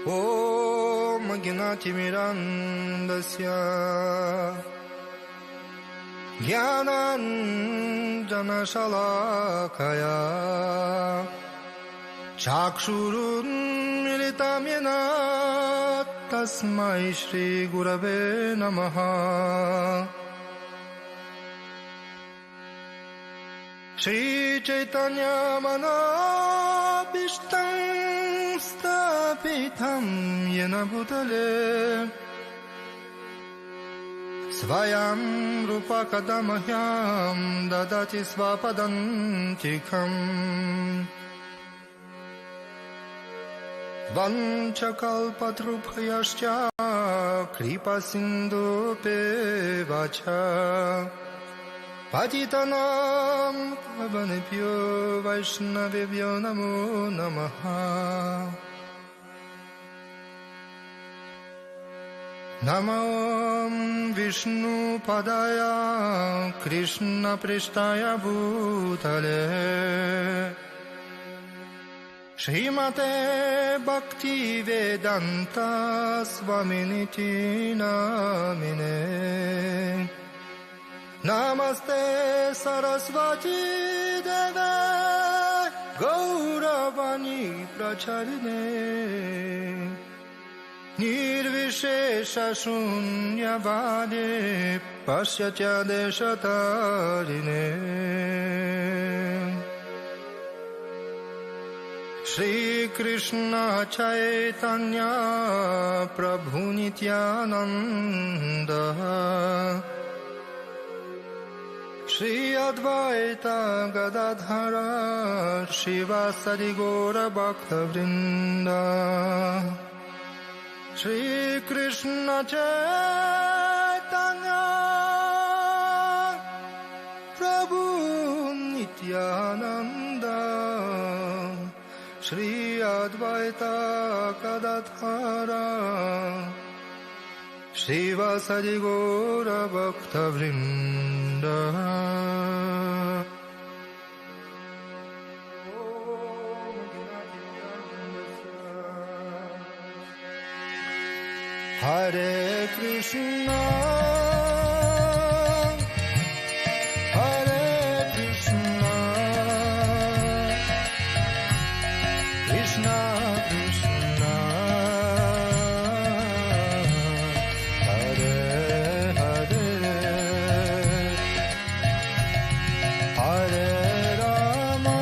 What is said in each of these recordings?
Om Gnatimirandasya Janardana Shalakaya Chakshurunmilitam Yena Tasmai Shri Gurave Namaha Shri Chaitanya Manabhishtam Stapitam Yena Bhutale Svayam Rupa Kadamahyam Dadati Svapadantikam Vanchakalpatrubhyascha Kripa Sindhu Pevacha Patitanam Pavanebhyo Vaishnavebhyo Namo Namaha Namo Vishnu Padaya Krishna Prishtaya Bhutale Srimate Bhakti Vedanta Swaminiti Namine Namaste Sarasvati Deve Gauravani Pracharine Nirvishesha Shunyavadi Pasyatya Deshatarine Shri Krishna Chaitanya Prabhu Nityananda Shri Advaita Gadadhara Shivasadi Gora Bhakta Vrinda Shri Krishna Chaitanya Prabhu Nityananda Shri Advaita Gadadhara Shivasadi Gora Bhakta Vrinda Hare Krishna Hare Krishna Krishna Krishna Hare Hare Hare Rama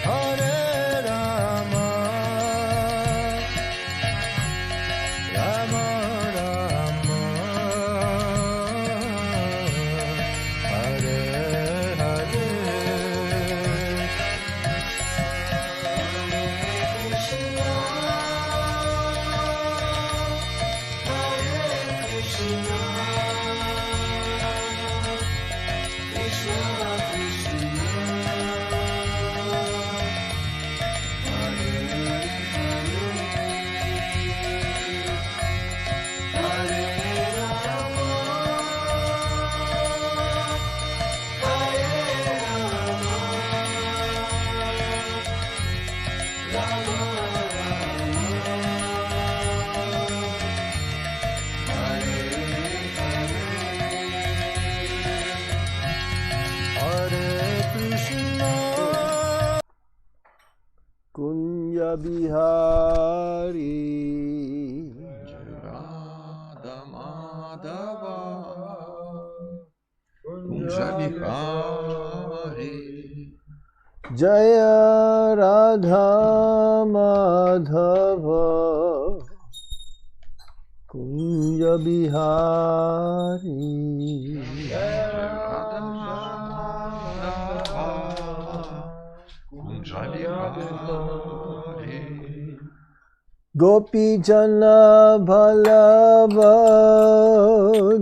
Hare Rama Rama Rama Hare Hare Kunja Bihari Radha Madhava Kunja Bihari Jaya Radha Madhava Kunja Bihari Gopi Jana Bhalava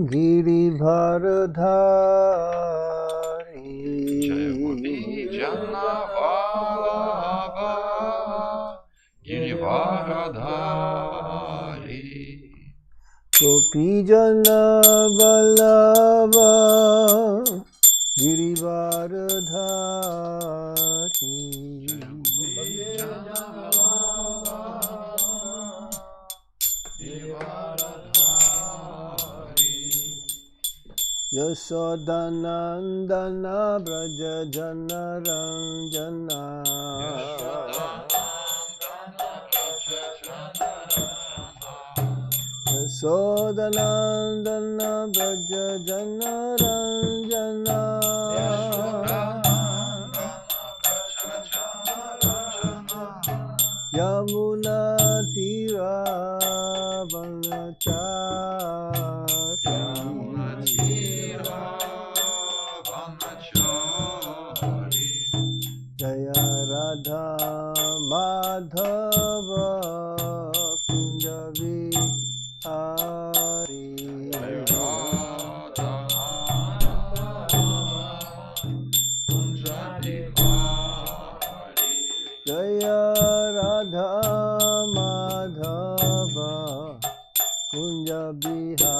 Girivardhari Gopi Jana Bhalava Girivardhari Gopi Jana Bhalava Girivardhari Yashodanandana Braja Janaranjana Yashodanandana Braja Janaranjana Yamuna Tira Vanachari Jaya Radha Madhava Kunja Vihari Jaya Radha Madhava Kunja Vihari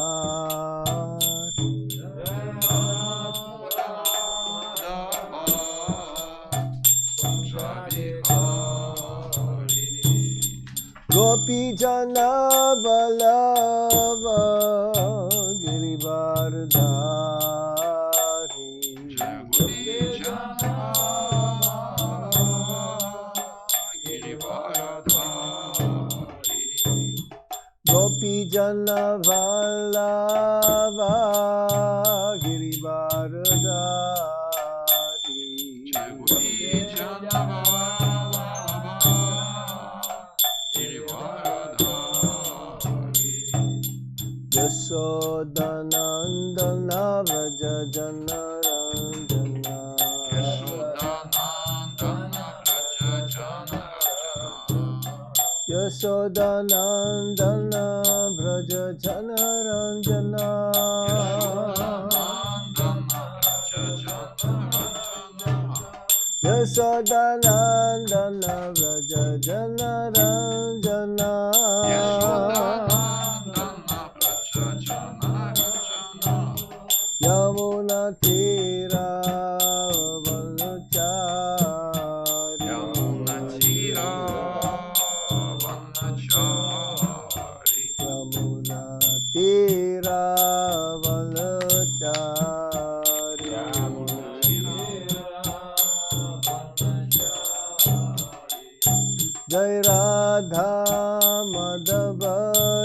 Gopi Jana Balava Girivardhari Gopi Jana Balava Girivardhari Yashodanandana Vraja Janaranjana Yashodanandana Vraja Janaranjana Yashodanandana Vraja Janaranjana Yamuna Tira Vanachari Yamuna Tira Vanachari Jai Radha Madhava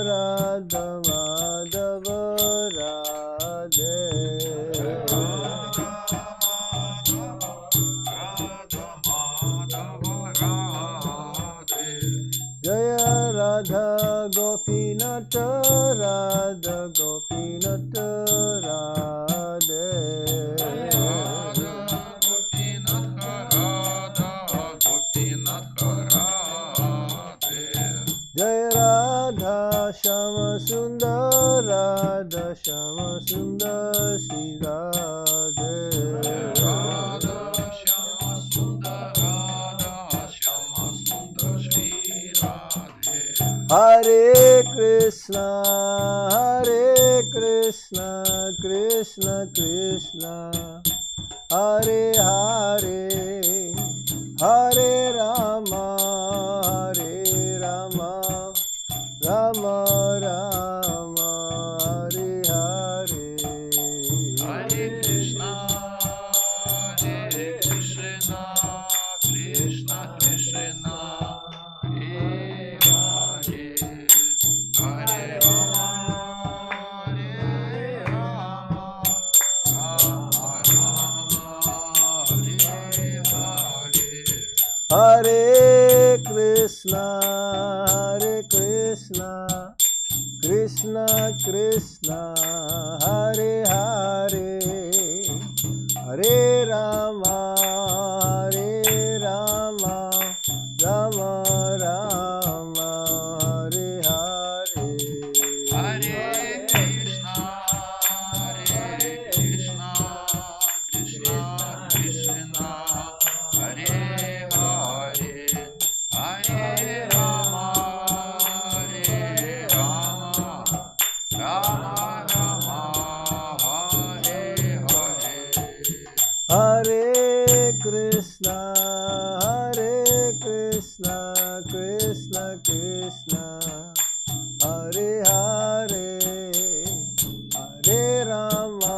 Radha Madhava Radhe Jaya Radha Gopinata Radha Gopinata Radhe Jaya Radha Shama Sundar Radha Shama Sundar Shri Radhe Hare Krishna Krishna Krishna Hare Hare Hare Rama Rama Rama Hare Hare Hare Krishna Krishna Krishna Hare Krishna Krishna Krishna Hare Hare Hare Rama Rama Rama Hare Hare Hare Krishna Krishna Krishna Hare Hare Hare Rama Rama Hare Hare Hare Krishna Krishna Krishna Hare Hare Hare Rama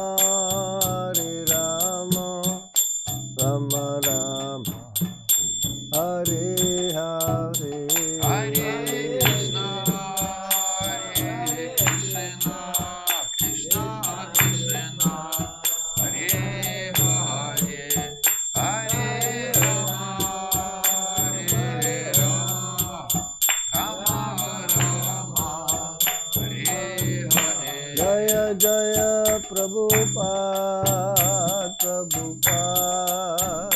Prabhupada, Prabhupada,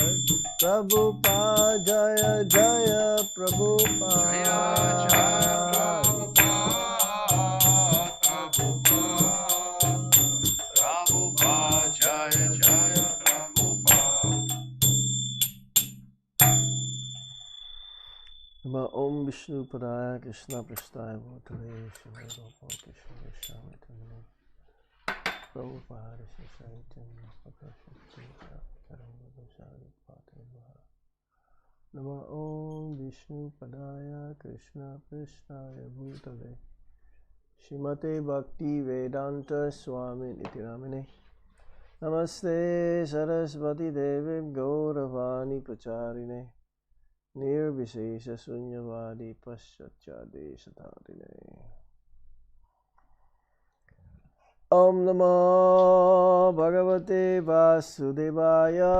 Prabhupada, Jaya Jaya Prabhupada. Jaya Jaya Prabhupada, Prabhupada, Jaya Jaya Prabhupada. Nama Om Vishnu Padaya Krishna Prasthaya Bhutale Shri Gopal Krishna Vishami Tamini Prabhupada Shri Saitanya Prakashati Karanga Gosari Pataya. Nama Om Vishnu Padaya Krishna Prasthaya Bhutale Shrimate Bhakti Vedanta Swami Nitiramine Namaste Saraswati Devi Gauravani Pacharine Nirvishesha Sunyavadi Paschatchadeshatarine. Om Namo Bhagavate Vasudevaya.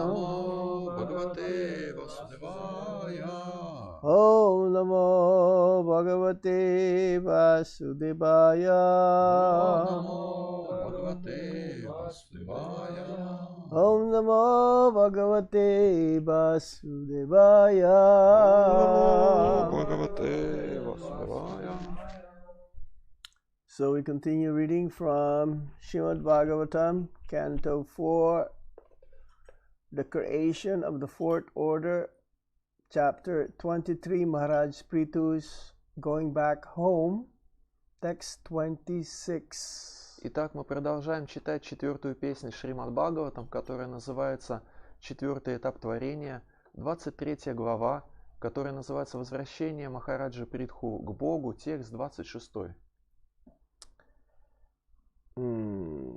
Namo Bhagavate Vasudevaya. Om Namo Bhagavate Vasudevaya. Namo Bhagavate Vasudevaya. Om Namo Bhagavate Vasudevaya. Namo Bhagavate Vasudevaya. So we continue reading from Srimad Bhagavatam, Canto 4, The Creation of the Fourth Order, Chapter 23, Maharaj Pritu's Going Back Home, Text 26. Итак, мы продолжаем читать четвертую песню Шримад Бхагаватам, которая называется «Четвертый этап творения», 23 глава, которая называется «Возвращение Махараджи Притху к Богу», текст 26.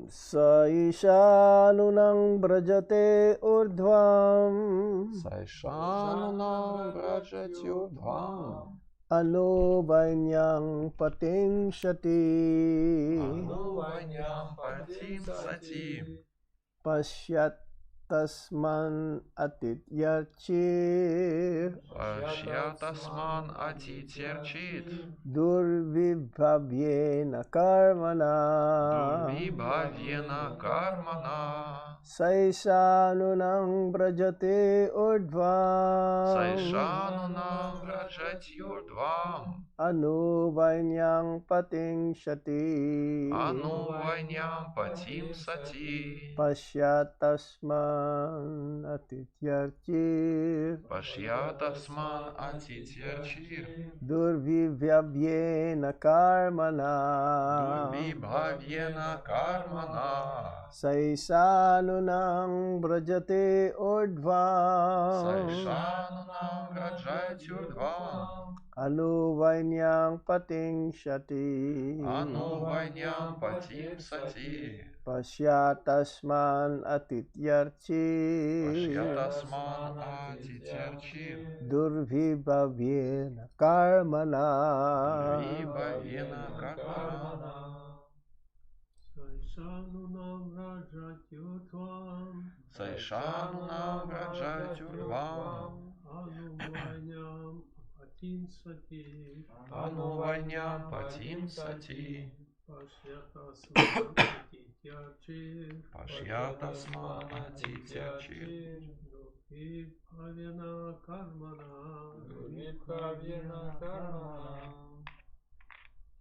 Saishanunang brajate urdhvam Saishanunam Vrajatyurdhvam Anubhainyang patim shati Anuvanyam Patim Sati Pasyat tasman atityarchir Pashyatasman Atityarchit Durvibhavyena karmana Durvibhavyena Karmana Saishanunang brajate urdhvam Saishanunam Vrajatyurdhvam Anubhainyang patim shati Anuvanyam Patim Sati Pashyatasman atityarchir Pashyatasman Atityarchir Durvibhavyena karmana Durvibhavyena Karmana Saisanunang brajate urdhvam Saishanunam Vrajatyurdhvam Anuvainyang pating shati Anuvanyam Patim Sati Pashyatasman atityarchir Pashyatasman Atityarchir Durvibhavyena karmana Durvibhavyena Karmana Saishanunam Vrajatyurdhvam Saishanunam Vrajatyurdhvam Anuvanyam Patim Sati Anuvanyam Patim Sati Pashyatasman Atityarchir Pashyatasman Atityarchir Durvibhavyena karmana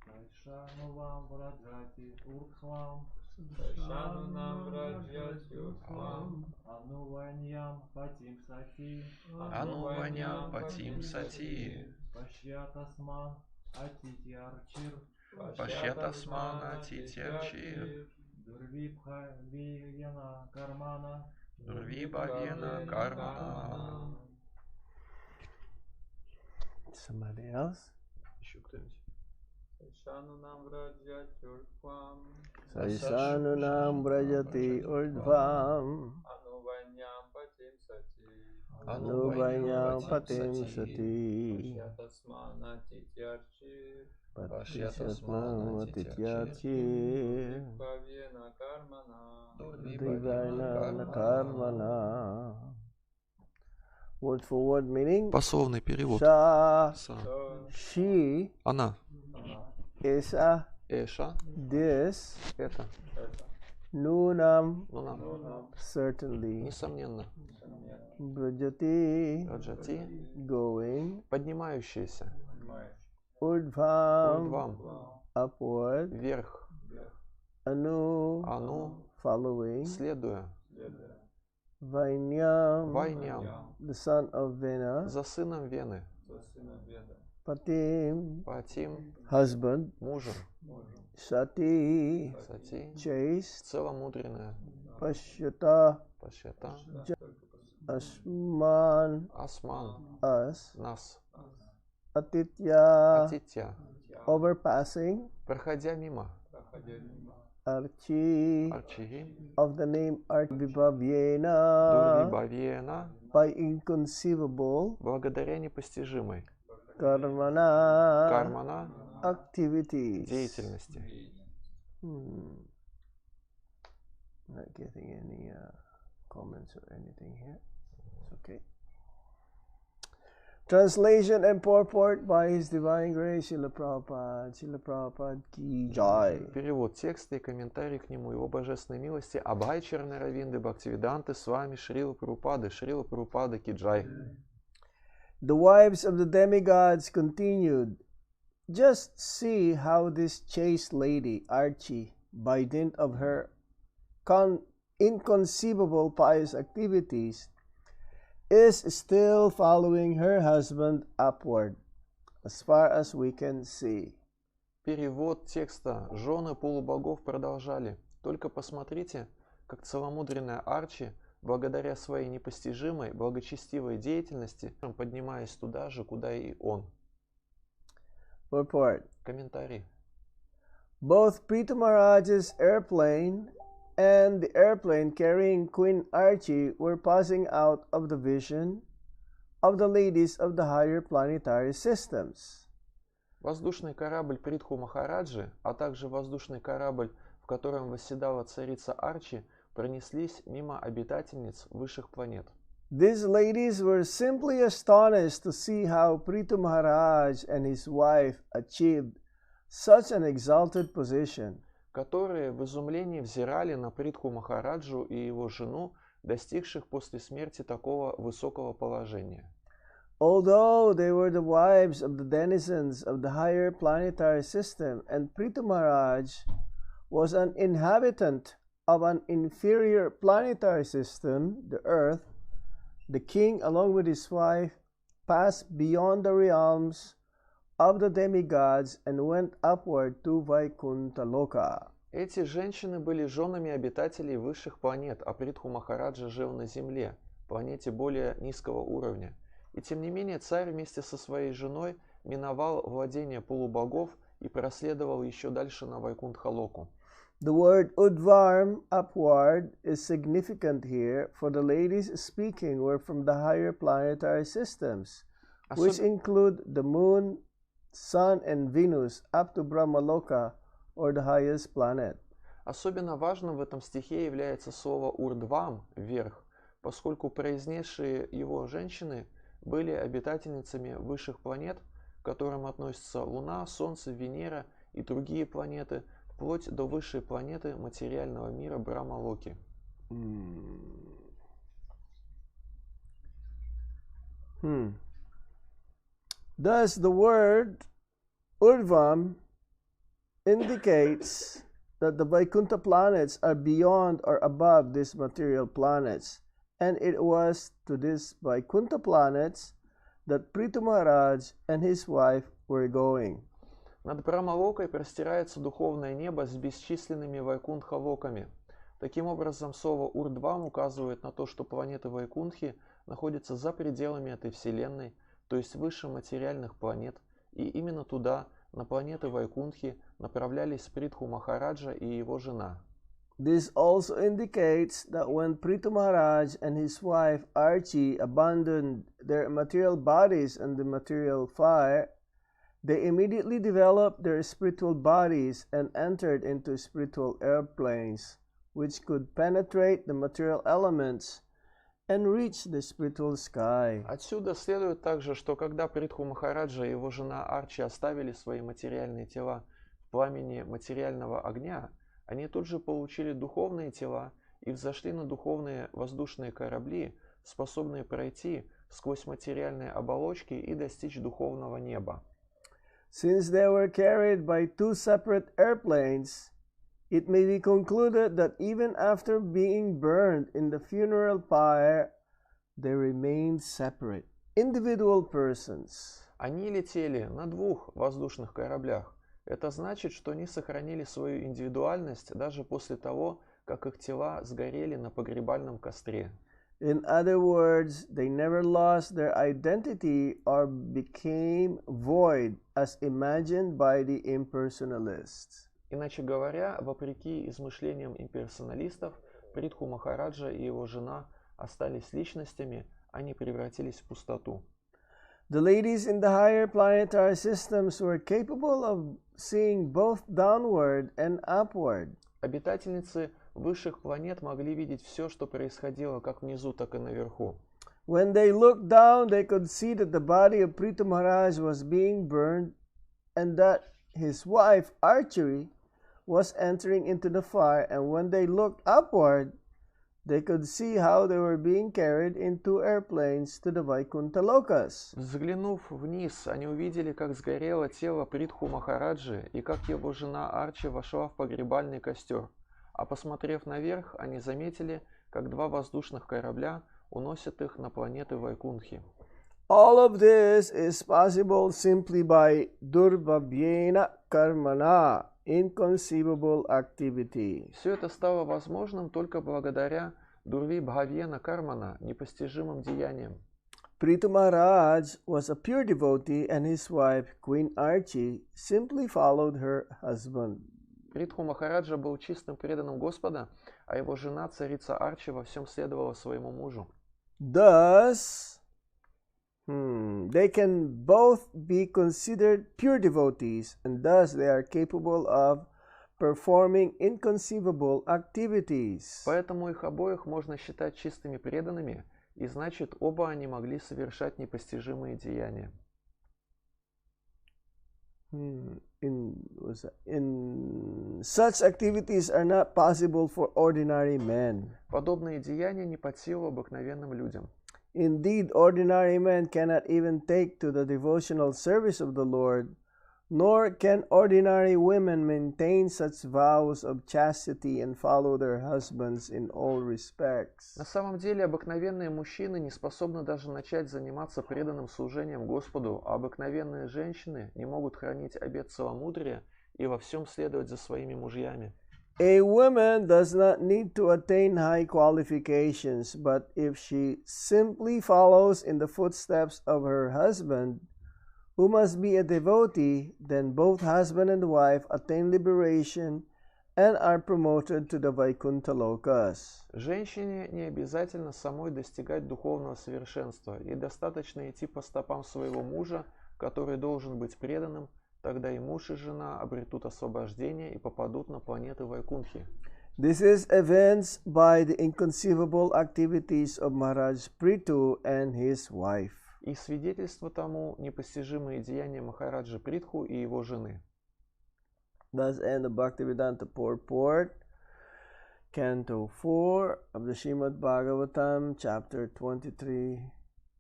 Saishanunam Vrajatyurdhvam Saishanunam Vrajatyurdhvam Anuvanyam Patim Sati Anuvanyam Patim Sati Pashyatasman Atityarchir Pashyatasman Atityarchir Durvibhavyena Karmana Durvibhavyena Karmana. Somebody else? Еще кто-нибудь? Saishanunam Vrajatyurdhvam Saishanunam brajati urdhvam Anuvanyam Patim Sati Anuvanyam patim sati Pashyatasman Atityarchir Pashyatasman atityarchir Durvibhavyena karmana Durvibhavyena karmana. Word for word meaning. Пословный перевод. Sa, Са. she Она is a Эша this, это, Nunam, Нунам, certainly, несомненно, Brajati, Раджати, going, поднимающийся, Urdhvam, Урдвам, upward, вверх, Anu, Ану, following, следуя, Vainyam, Вайням, the son of Vena, за сыном Вены, Patim, Патим, husband, мужем, Sati, Сати, chaste, целомудренная, Pashyata, Пашета, Asman, Асман, us, нас, Atitya, Атитя, overpassing, проходя мимо, Archi, Арчи, of the name Archvibavyena, Дурвибавьена, by inconceivable, благодаря непостижимой, karmana, Кармана, activities. деятельности. Not getting any comments or anything here. It's okay. Translation and purport by His Divine Grace, Srila Prabhupada. Srila Prabhupada ki jai. Перевод текста и комментарий к нему его божественной милости Абхай Чаранаравинды Бхактивиданты Свами Шрила Прабхупады Киджай. The wives of the demigods continued. Just see how this chaste lady, Archie, by dint of her inconceivable pious activities, is still following her husband upward, as far as we can see. Перевод текста. Жены полубогов продолжали. Только посмотрите, как целомудренная Арчи, благодаря своей непостижимой, благочестивой деятельности, поднимаясь туда же, куда и он. Purport. Комментарий. Both Prithu Maharaj's airplane and the airplane carrying Queen Archie were passing out of the vision of the ladies of the higher planetary systems. Воздушный корабль Притху Махараджи, а также воздушный корабль, в котором восседала царица Арчи, пронеслись мимо обитательниц высших планет. These ladies were simply astonished to see how Prithu Maharaj and his wife achieved such an exalted position. Которые в изумлении взирали на Притху Махараджу и его жену, достигших после смерти такого высокого положения. Although they were the wives of the denizens of the higher planetary system, and Prithu Maharaj was an inhabitant of an inferior planetary system, the Earth, the king, along with his wife, passed beyond the realms of the demigods and went upward to Vaikuntha Loka. Эти женщины были женами обитателей высших планет, а Притху Махараджа жил на Земле, планете более низкого уровня. И тем не менее царь вместе со своей женой миновал владение полубогов и проследовал еще дальше на Вайкунтха-локу. The word Udvarm, upward, is significant here, for the ladies speaking were from the higher planetary systems, which include the moon, sun, and Venus, up to Brahmaloka, or the highest planet. Особенно важным в этом стихе является слово «урдвам» – «вверх», поскольку произнесшие его женщины были обитательницами высших планет, к которым относятся Луна, Солнце, Венера и другие планеты, вплоть до высшей планеты материального мира Брахма-локи. Thus, the word Urvam indicates that the Vaikuntha planets are beyond or above these material planets, and it was to these Vaikuntha planets that Prithu Maharaj and his wife were going. Над Брахма-локой простирается духовное небо с бесчисленными Вайкунтха-локами. Таким образом, слово «урдвам» указывает на то, что планеты Вайкунтхи находятся за пределами этой Вселенной, то есть выше материальных планет, и именно туда, на планеты Вайкунтхи, направлялись Притху Махараджа и его жена. This also indicates that when Prithu Maharaj and his wife Archie abandoned their material bodies and the material fire, they immediately developed their spiritual bodies and entered into spiritual airplanes, which could penetrate the material elements and reach the spiritual sky. Отсюда следует также, что когда Притху Махараджа и его жена Арчи оставили свои материальные тела в пламени материального огня, они тут же получили духовные тела и взошли на духовные воздушные корабли, способные пройти сквозь материальные оболочки и достичь духовного неба. Since they were carried by two separate airplanes, it may be concluded that even after being burned in the funeral pyre, they remained separate, individual persons. Они летели на двух воздушных кораблях. Это значит, что они сохранили свою индивидуальность даже после того, как их тела сгорели на погребальном костре. In other words, they never lost their identity or became void as imagined by the impersonalists. Иначе говоря, вопреки измышлениям имперсоналистов, Притху Махараджа и его жена остались личностями, они превратились в пустоту. The ladies in the higher planetary systems were capable of seeing both downward and upward. Обитательницы высших планет могли видеть все, что происходило как внизу, так и наверху. When they looked down, they could see that the body of Prithu Maharaj was being burned and that his wife, Archery, was entering into the fire. And when they looked upward, they could see how they were being carried in two airplanes to the Vaikuntha Lokas. Взглянув вниз, они увидели, как сгорело тело Притху Махараджи и как его жена Арчи вошла в погребальный костер. А посмотрев наверх, они заметили, как два воздушных корабля уносят их на планеты Вайкунхи. All of this is possible simply by Durvabhyena Karmana, inconceivable activity. Все это стало возможным только благодаря Дурви Бхавьена Кармана, непостижимым деяниям. Prithu Maharaj was a pure devotee and his wife, Queen Archie, simply followed her husband. Притху Махараджа был чистым преданным Господа, а его жена, царица Арчи, во всем следовала своему мужу. Thus, they can both be considered pure devotees, and thus they are capable of performing inconceivable activities. Поэтому их обоих можно считать чистыми преданными, и значит, оба они могли совершать непостижимые деяния. Such activities are not possible for ordinary men. Подобные деяния не под силу обыкновенным людям. Indeed, ordinary men cannot even take to the devotional service of the Lord, nor can ordinary women maintain such vows of chastity and follow their husbands in all respects. На самом деле, обыкновенные мужчины не способны даже начать заниматься преданным служением Господу, а обыкновенные женщины не могут хранить обет целомудрия и во всем следовать за своими мужьями. A woman does not need to attain high qualifications, but if she simply follows in the footsteps of her husband, who must be a devotee, then both husband and wife attain liberation and are promoted to the Vaikuntha Lokas. Женщине не обязательно самой достигать духовного совершенства, ей достаточно идти по стопам своего мужа, который должен быть преданным, тогда и муж и жена обретут освобождение и попадут на планеты Вайкунхи. This is evinced by the inconceivable activities of Maharaj Prithu and his wife. И свидетельство тому непостижимые деяния Махараджи Притху и его жены. Thus end the Bhaktivedanta Purport, Canto 4 of the Srimad Bhagavatam, Chapter 23,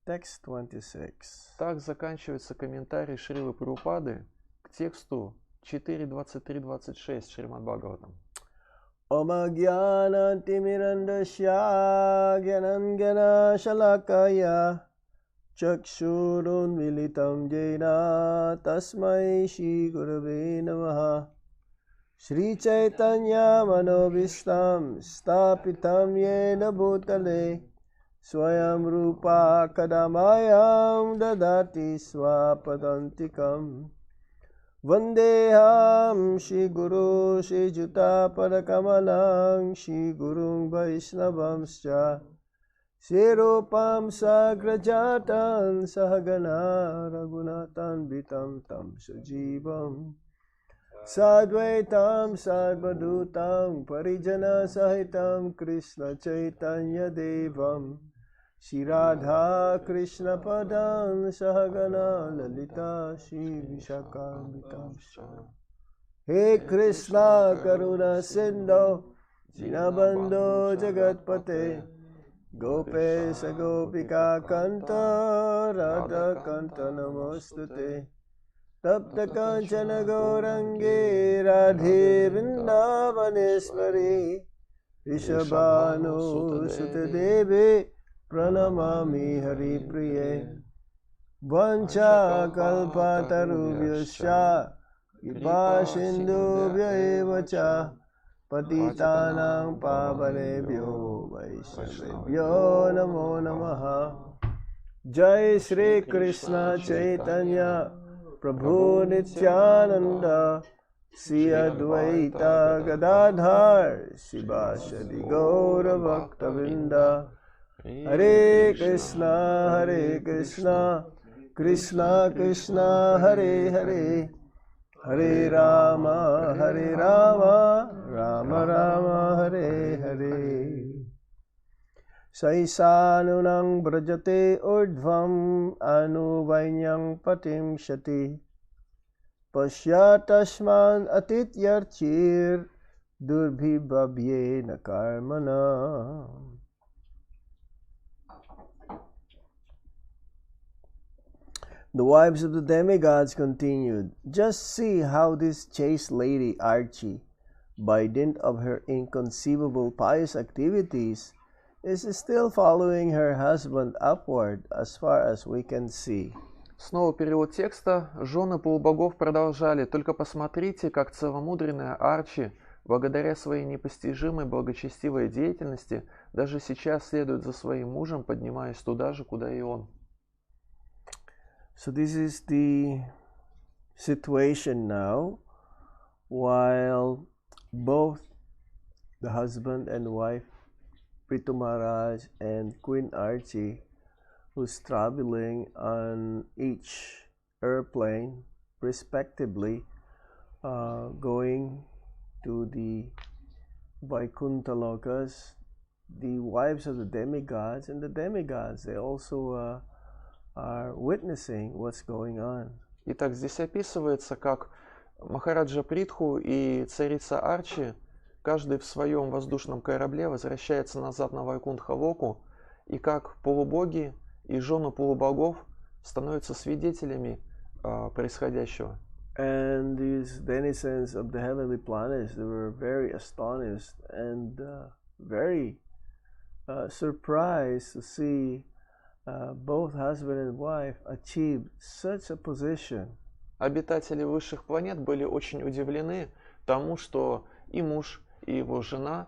Text 26. Так заканчивается комментарий Шрилы Прабхупады к тексту 4.23.26 Шримад Бхагаватам. Oma Gyana Timirandasya Gyanangana Shalakaya Chakshurun Militam Jena Tasmai Shri Gurave Namaha Shri Chaitanya Manobhistam Stapitam Yena Bhutale Swayam Rupa Kadamayam Dadati Swapadantikam Vandeham Shri Guru Shri Juta Padakamalang Shri Gurung Vaishnavamscha Sirupam Sagrajatan Sahagana Raghunatan Vitam Tam Sajivam Sadvaitam Sarvadutam Parijana Sahitam Krishna Chaitanya Devam Shri Radha Krishna Padam Sahagana Lalita Shri Vishakam Vitamsha He Krishna Karuna Sindhu Dinabandhu Jagatpate Gopesha Gopika Kanta Radha Kanta Namostute Tapta Kanchana Gaurangi Radhe Vrindavaneshwari Rishabhanu Sute Devi Pranamami Hari Priye Vancha Kalpatarubhyascha Kripa Sindhubhya eva cha Patitanang Pavanebhyo Vaishnavebhyo Namo Namaha Jai Shri Krishna Chaitanya Prabhu Nityananda Sri Advaita Gadadhar Shivasadi Gaura Bhaktavinda Hare Krishna Krishna Krishna Hare Hare Hare Rama Rama Rama Hare Hare Saisanunang brajate urdhvam anuvainyang patim shati Pasyatasman atityarchir durbhibhabhyena karmana. The wives of the demigods continued, "Just see how this chaste lady Archie, by dint of her inconceivable pious activities, is still following her husband upward as far as we can see." Снова перевод текста. Жены полубогов продолжали. Только посмотрите, как целомудренная Арчи, благодаря своей непостижимой благочестивой деятельности, даже сейчас следует за своим мужем, поднимаясь туда же, куда и он. So this is the situation now, while both the husband and wife, Prithu Maharaj and Queen Archie, who's traveling on each airplane, respectively, going to the Vaikuntha Lokas, the wives of the demigods, and the demigods, they also are witnessing what's going on. Итак, здесь описывается, как Махараджа Притху и царица Арчи, каждый в своем воздушном корабле, возвращается назад на Вайкунтха-Локу, и как полубоги и жены полубогов становятся свидетелями происходящего. And these denizens of the heavenly planets, they were very astonished and very surprised to see both husband and wife achieve such a position. Обитатели высших планет были очень удивлены тому, что и муж, и его жена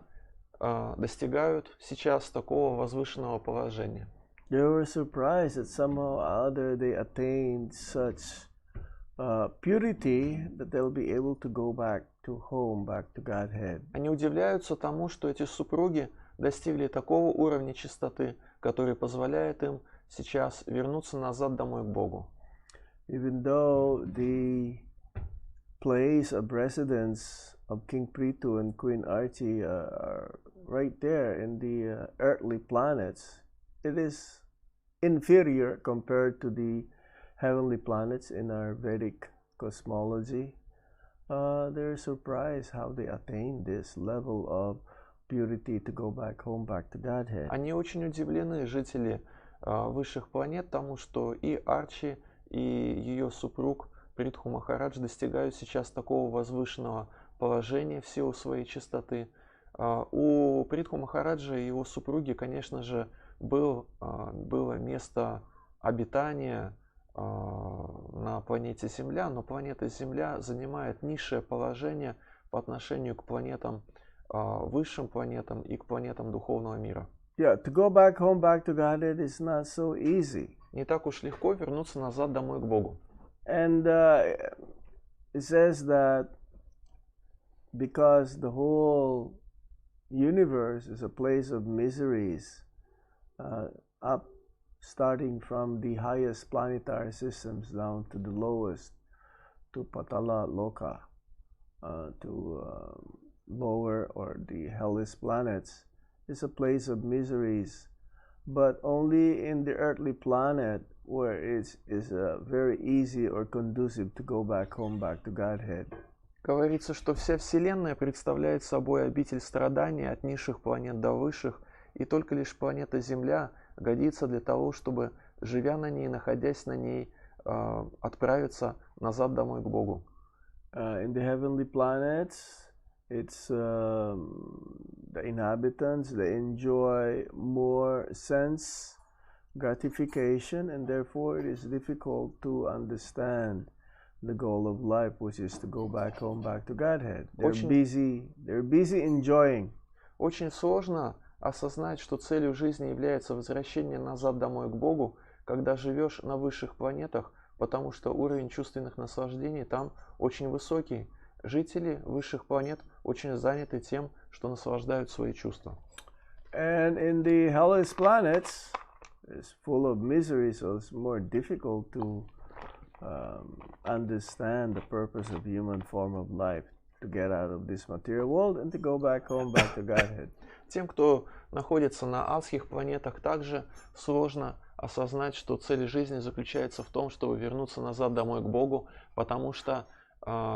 достигают сейчас такого возвышенного положения. They were surprised that somehow or other they attained such purity that they'll be able to go back to home, back to Godhead. Они удивляются тому, что эти супруги достигли такого уровня чистоты, который позволяет им сейчас вернуться назад домой к Богу. Even though the place of residence of King Prithu and Queen Archie are right there in the earthly planets, it is inferior compared to the heavenly planets in our Vedic cosmology. They're surprised how they attain this level of purity to go back home, back to Godhead. Они очень удивлены, жители высших планет, тому, что и Арчи, и ее супруг Притху Махарадж достигают сейчас такого возвышенного положения в силу своей чистоты. У Притху Махараджа и его супруги, конечно же, было место обитания на планете Земля, но планета Земля занимает низшее положение по отношению к планетам, высшим планетам и к планетам духовного мира. Yeah, to go back home, back to Godhead is not so easy. Не так уж легко вернуться назад домой к Богу. And it says that because the whole universe is a place of miseries, up starting from the highest planetary systems down to the lowest, to Patala Loka, to lower or the hellish planets, is a place of miseries, but only in the earthly planet where it is very easy or conducive to go back home, back to Godhead. Говорится, что вся Вселенная представляет собой обитель страданий от низших планет до высших, и только лишь планета Земля годится для того, чтобы, живя на ней, находясь на ней, отправиться назад домой к Богу. In the heavenly planets, it's the inhabitants, they enjoy more sense gratification, and therefore it is difficult to understand the goal of life, which is to go back home, back to Godhead. They're busy enjoying. Очень сложно осознать, что целью жизни является возвращение назад домой к Богу, когда живешь на высших планетах, потому что уровень чувственных наслаждений там очень высокий. Жители высших планет очень заняты тем, что наслаждают свои чувства. And in the hellish planets, it's full of misery, so it's more difficult to understand the purpose of human form of life, to get out of this material world and to go back home, back to Godhead. Тем, кто находится на адских планетах, также сложно осознать, что цель жизни заключается в том, чтобы вернуться назад домой к Богу, потому что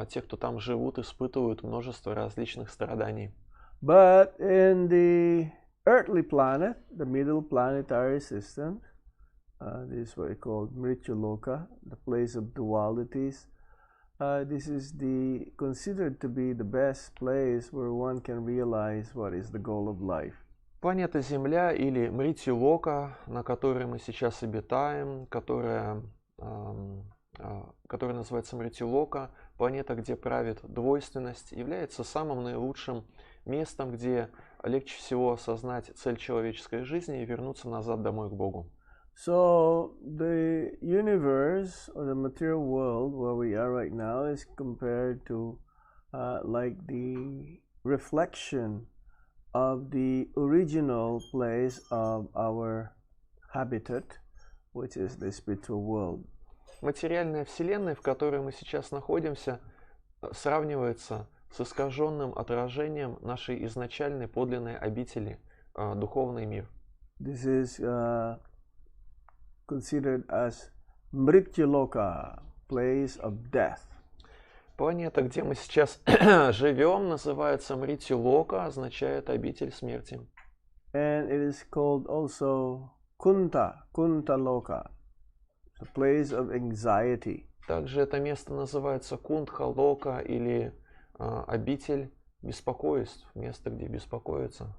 те, кто там живут, испытывают множество различных страданий. But in the earthly planet, the middle planetary system, this is what we call Mrityuloka, the place of dualities. This is considered to be the best place where one can realize what is the goal of life. Планета Земля или Мритью-Лока, на которой мы сейчас обитаем, которая называется Мритью-Лока, планета, где правит двойственность, является самым наилучшим местом, где легче всего осознать цель человеческой жизни и вернуться назад домой к Богу. So the universe or the material world where we are right now is compared to like the reflection of the original place of our habitat, which is the spiritual world. Материальная Вселенная, в которой мы сейчас находимся, сравнивается с искаженным отражением нашей изначальной подлинной обители, духовный мир. This is considered as Mrityuloka, place of death. Планета, где мы сейчас живем, называется Мритью-Лока, означает обитель смерти. And it is called also Kuntaloka, the place of anxiety. Также это место называется Кундха-Лока или обитель беспокойств, место, где беспокоятся.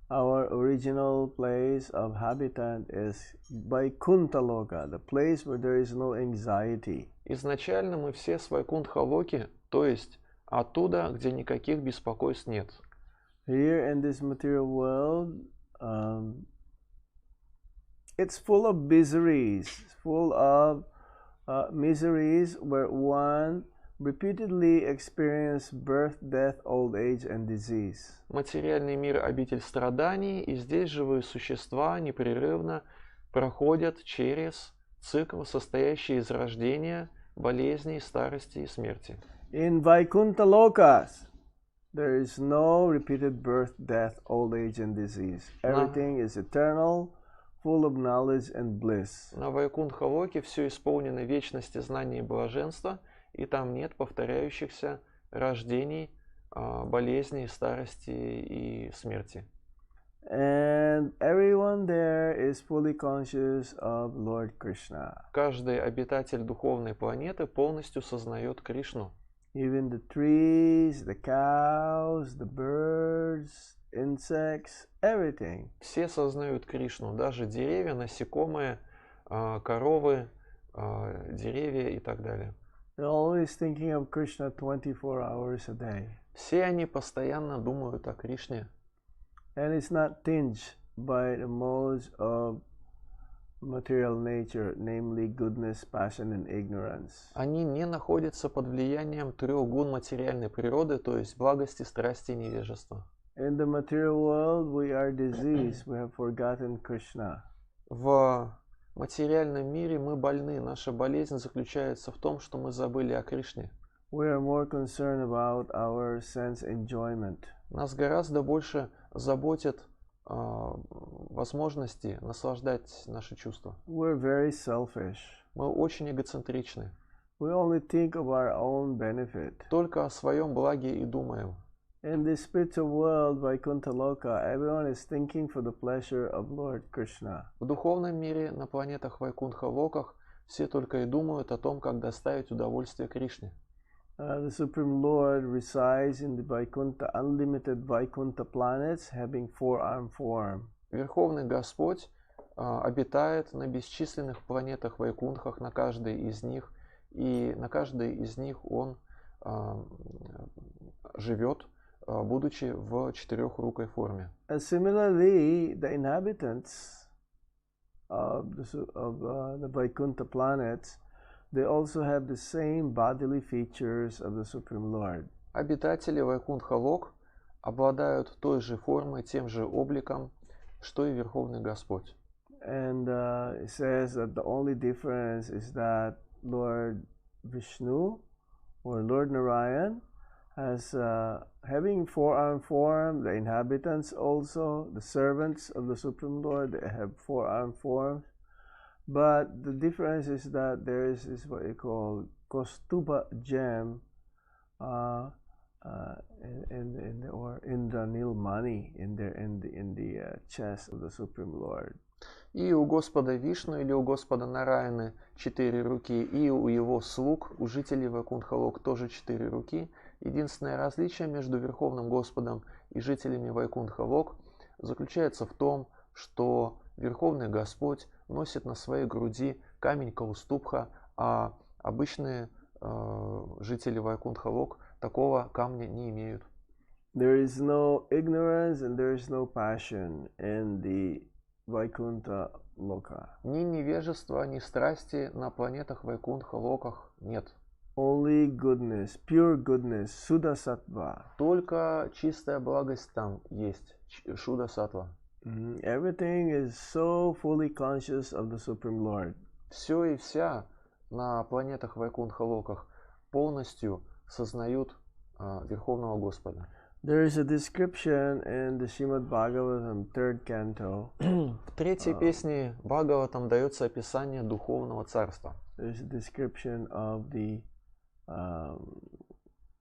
Our original place of habitat is Vaikuntha-loka, the place where there is no anxiety. Изначально мы все с Вайкунтха-Локи, то есть оттуда, где никаких беспокойств нет. Here in this material world, it's full of miseries, full of miseries where one repeatedly experience birth, death, old age and disease. Материальный мир – обитель страданий, и здесь живые существа непрерывно проходят через цикл, состоящий из рождения, болезней, старости и смерти. In Vaikuntha Lokas, there is no repeated birth, death, old age and disease. Everything is eternal, full of knowledge and bliss. На Вайкунтха-Локе все исполнено вечности, знания и блаженства, и там нет повторяющихся рождений, болезней, старости и смерти. And everyone there is fully conscious of Lord Krishna. Каждый обитатель духовной планеты полностью сознает Кришну. Even the trees, the cows, the birds, insects, everything. Все сознают Кришну, даже деревья, насекомые, коровы, деревья и так далее. They're always thinking of Krishna 24 hours a day. Все они постоянно думают о Кришне. And it's not tinged by the modes of material nature, namely goodness, passion and ignorance. Они не находятся под влиянием трех гун материальной природы, то есть благости, страсти и невежества. In the material world, we are diseased. We have forgotten Krishna. В материальном мире мы больны. Наша болезнь заключается в том, что мы забыли о Кришне. We are more concerned about our sense enjoyment. Нас гораздо больше заботят возможности наслаждать наши чувства. We're very selfish. Мы очень эгоцентричны. We only think of our own benefit. Только о своем благе и думаем. In the spiritual world, Vaikuntha Loka, everyone is thinking for the pleasure of Lord Krishna. В духовном мире, на планетах Вайкунтха-локах, все только и думают о том, как доставить удовольствие Кришне. The Supreme Lord resides in the Vaikuntha, unlimited Vaikuntha planets having four-arm form. Верховный Господь обитает на бесчисленных планетах Вайкунтхах, на каждой из них, и на каждой из них он живет, будучи в четырехрукой форме. And similarly, the inhabitants of the Vaikuntha planets, they also have the same bodily features of the Supreme Lord. Обитатели Вайкунтха-лок обладают той же формой, тем же обликом, что и Верховный Господь. And it says that the only difference is that Lord Vishnu or Lord Narayan has having four-arm form. The inhabitants also, the servants of the Supreme Lord, they have four-arm forms. But the difference is that there is what you call Kostuba gem or Indranil money in the chest of the Supreme Lord. И у Господа Вишну или у Господа Нараяны 4 руки, и у его слуг, у жителей Вайкунтха-лок тоже 4 руки. Единственное различие между Верховным Господом и жителями Вайкунтха-лок заключается в том, что Верховный Господь носит на своей груди камень Каустубха, а обычные жители Вайкунтха-лок такого камня не имеют. There is no ignorance and there is no passion in the Vaikuntha Loka. Ни невежества, ни страсти на планетах Вайкунтха-локах нет. Only goodness, pure goodness, Suddha Sattva. Только чистая благость там есть, Шуда Саттва. Everything is so fully conscious of the Supreme Lord. Все и вся на планетах Вайкунтха-локах полностью сознают Верховного Господа. There is a description in the Srimad Bhagavatam, 3rd canto. В третьей песне Бхагаватам дается описание духовного царства. There is a description of the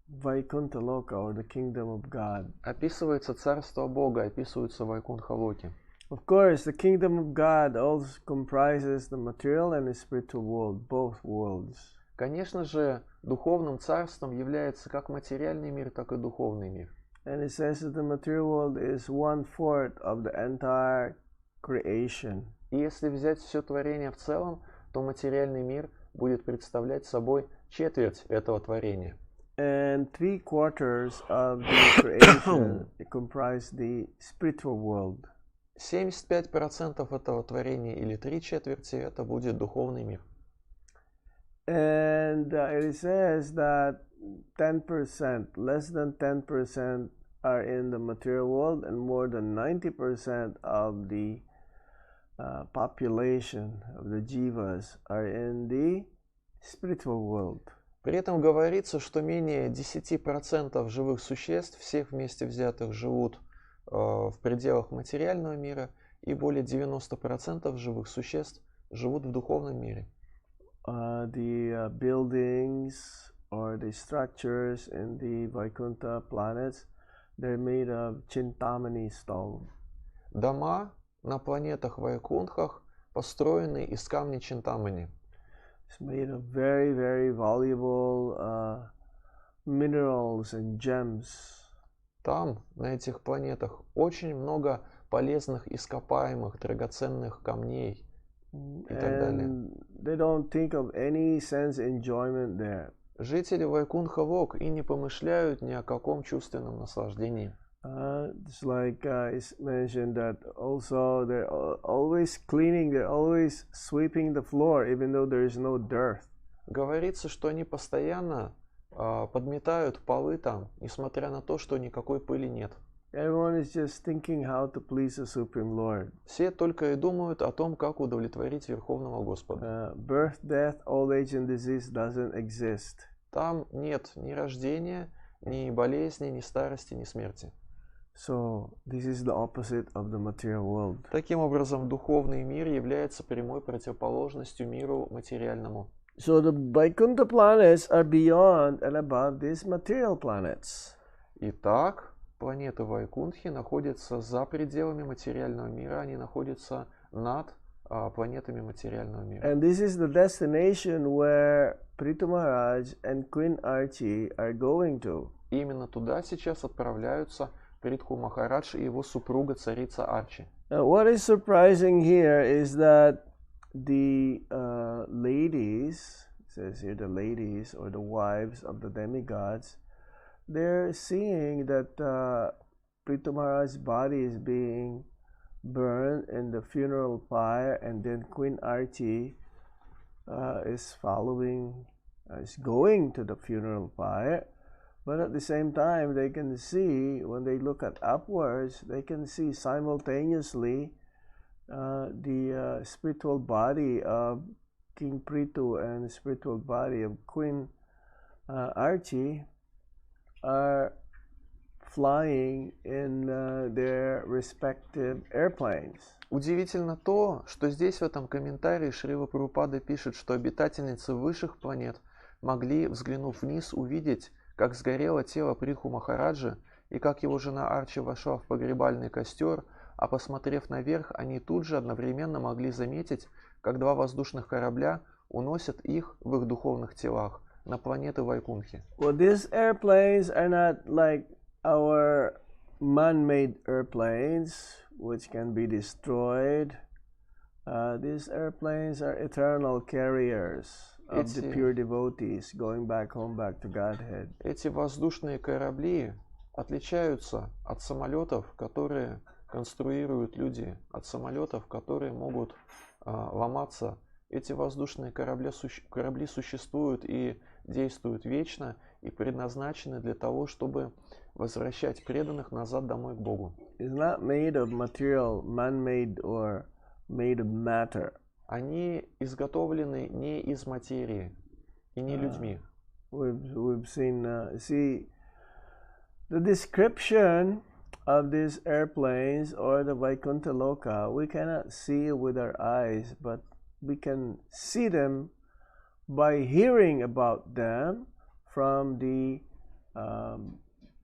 Vaikuntha Loka or the kingdom of God. Описывается царство Бога, описываются Вайкунтха-локи. Of course, the kingdom of God also comprises the material and the spiritual world, both worlds. Конечно же, духовным царством является как материальный мир, так и духовный мир. And it says that the material world is 1/4 of the entire creation. И если взять все творение в целом, то материальный мир будет представлять собой четверть этого творения. And 3/4 of the creation comprise the spiritual world. 75% этого творения или 3/4 это будет духовный мир. And it says that 10%, less than 10% are in the material world, and more than 90% of the population of the jivas are in the spiritual world. При этом говорится, что менее 10% живых существ, всех вместе взятых, живут в пределах материального мира, и более 90% живых существ живут в духовном мире. The buildings or the structures in the Vaikuntha planets, they're made of Chintamani stone. Дома на планетах Вайкунтхах построены из камня Чинтамани. It's made of very, very valuable minerals and gems. Там, на этих планетах, очень много полезных ископаемых, драгоценных камней и так далее. They don't think of any sense enjoyment there. Жители Вайкунтха-лок и не помышляют ни о каком чувственном наслаждении. It's like it's mentioned that also they're always cleaning, they're always sweeping the floor, even though there is no dirt. Говорится, что они постоянно подметают полы там, несмотря на то, что никакой пыли нет. Everyone is just thinking how to please the Supreme Lord. Все только и думают о том, как удовлетворить Верховного Господа. Birth, death, old age and disease doesn't exist. Там нет ни рождения, ни болезни, ни старости, ни смерти. So this is the opposite of the material world. Таким образом, духовный мир является прямой противоположностью миру материальному. So the Vaikuntha planets are beyond and above these material planets. Итак, планеты Вайкунтхи находятся за пределами материального мира, они находятся над планетами материального мира. And this is the destination where Prithu Maharaj and Queen Archie are going to. И именно туда сейчас отправляются Притху Махарадж и его супруга царица Арчи. Now, what is surprising here is that the ladies, it says here the ladies or the wives of the demigods, they're seeing that Prithu Maharaj's body is being burned in the funeral pyre, and then Queen Archie is going to the funeral pyre. But at the same time, they can see, when they look at upwards, they can see simultaneously the spiritual body of King Prithu and the spiritual body of Queen Archie are flying in their respective airplanes. Удивительно то, что здесь в этом комментарии Шрила Прабхупада пишет, что обитательницы высших планет могли, взглянув вниз, увидеть, как сгорело тело Притху Махараджа и как его жена Арчи вошла в погребальный костер, а посмотрев наверх, они тут же одновременно могли заметить, как два воздушных корабля уносят их в их духовных телах на планеты Вайкунтхи. Well, these airplanes are not like our man-made airplanes, which can be destroyed. These airplanes are eternal carriers of the pure devotees going back home, back to Godhead. Эти воздушные корабли отличаются от самолетов, которые конструируют люди, от самолетов, которые могут ломаться. Эти воздушные корабли существуют и действуют вечно и предназначены для того, чтобы возвращать преданных назад домой к Богу. It's not made of material, man-made or made of matter. Они изготовлены не из материи и не людьми. We've seen, see, the description of these airplanes or the Vaikuntha Loka, we cannot see with our eyes, but we can see them by hearing about them from the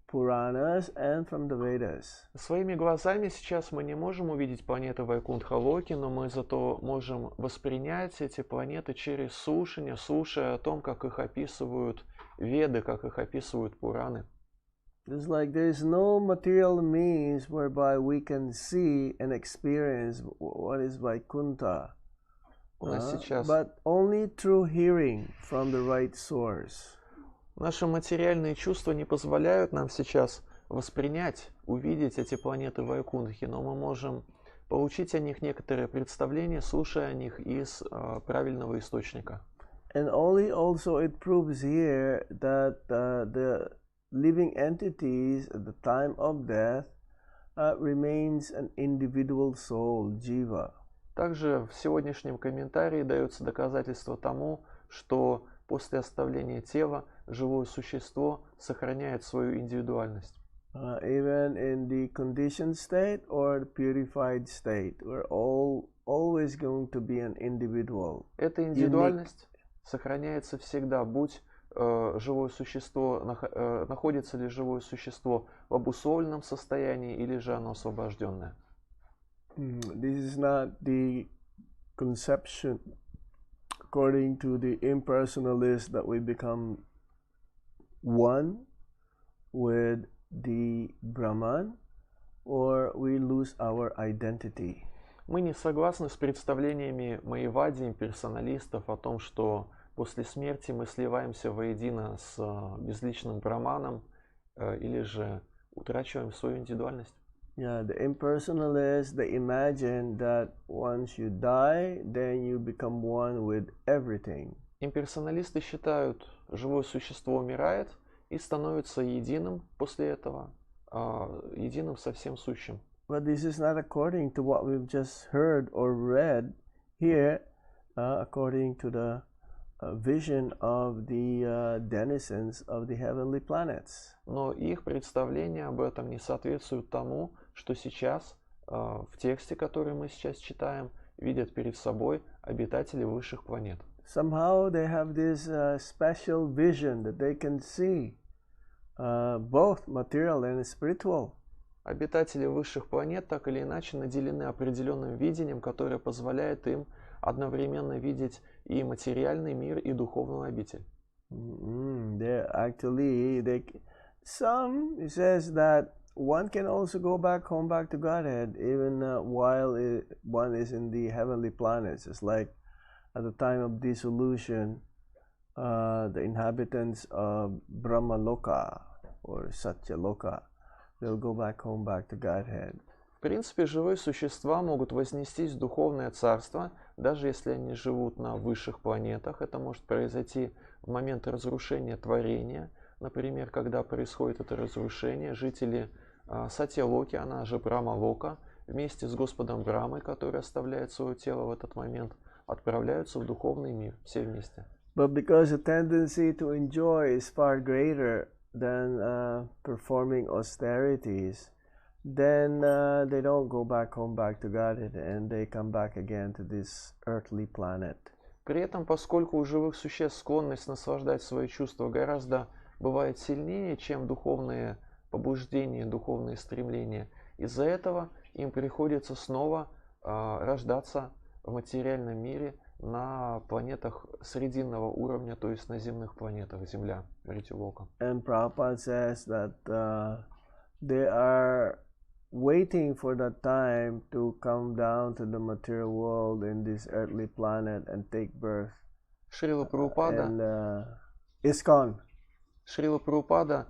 Puranas and from the Vedas. Своими глазами сейчас мы не можем увидеть планеты Вайкунтха-Локи, но мы зато можем воспринять эти планеты через слушание, слушая о том, как их описывают Веды, как их описывают Пураны. It's like there is no material means whereby we can see and experience what is Vaikuntha, but only through hearing from the right source. Наши материальные чувства не позволяют нам сейчас воспринять, увидеть эти планеты Вайкунтхи, но мы можем получить о них некоторое представление, слушая о них из правильного источника. And only also it proves here that the living entities at the time of death remains an individual soul, jiva. Также в сегодняшнем комментарии дается доказательство тому, что после оставления тела живое существо сохраняет свою индивидуальность. Even in the conditioned state or the purified state, we're always going to be an individual. Эта индивидуальность сохраняется всегда, будь живое существо, находится ли живое существо в обусловленном состоянии или же оно освобожденное. This is not the conception according to the impersonalists that we become one with the Brahman or we lose our identity. Мы не согласны с представлениями маевади, имперсоналистов о том, что после смерти мы сливаемся воедино с безличным Браманом или же утрачиваем свою индивидуальность. Yeah, the impersonalists, they imagine that once you die, then you become one with everything. Имперсоналисты считают, живое существо умирает и становится единым после этого, единым со всем сущим. But this is not according to what we've just heard or read here, according to the vision of the denizens of the heavenly planets. Но их представления об этом не соответствуют тому, что сейчас в тексте, который мы сейчас читаем, видят перед собой обитатели высших планет. somehow they have this special vision that they can see both material and spiritual. Обитатели высших планет так или иначе наделены определенным видением, которое позволяет им одновременно видеть и материальный мир, и духовную обитель. Some it says that one can also go back home, back to Godhead, even while one is in the heavenly planets. It's like at the time of dissolution, the inhabitants of Brahma Loka or Satya Loka, they'll go back home, back to Godhead. В принципе, живые существа могут вознестись в духовное царство, даже если они живут на высших планетах. Это может произойти в момент разрушения творения. Например, когда происходит это разрушение, жители Сатья-Локи, она же Брахма-Лока, вместе с Господом Брамой, который оставляет свое тело в этот момент, отправляются в духовный мир, все вместе. But because the tendency to enjoy is far greater than performing austerities, then they don't go back home, back to Godhead, and they come back again to this earthly planet. При этом, поскольку у живых существ склонность наслаждать свои чувства гораздо бывает сильнее, чем духовные побуждения, духовные стремления, из-за этого им приходится снова рождаться в материальном мире на планетах срединного уровня, то есть на земных планетах, Земля, Ритилока. And Prabhupada says that they are waiting for that time to come down to the material world in this earthly planet and take birth. Шрила Прабхупада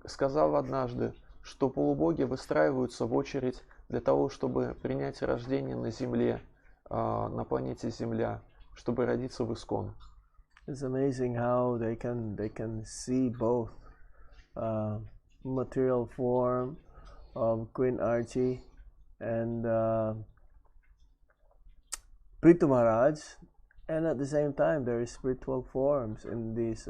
сказал однажды, что полубоги выстраиваются в очередь для того, чтобы принять рождение на Земле, на планете Земля, чтобы родиться в Искон. It's amazing how they can see both material form of Queen Archie and Prithu Maharaj, and at the same time there is spiritual forms in these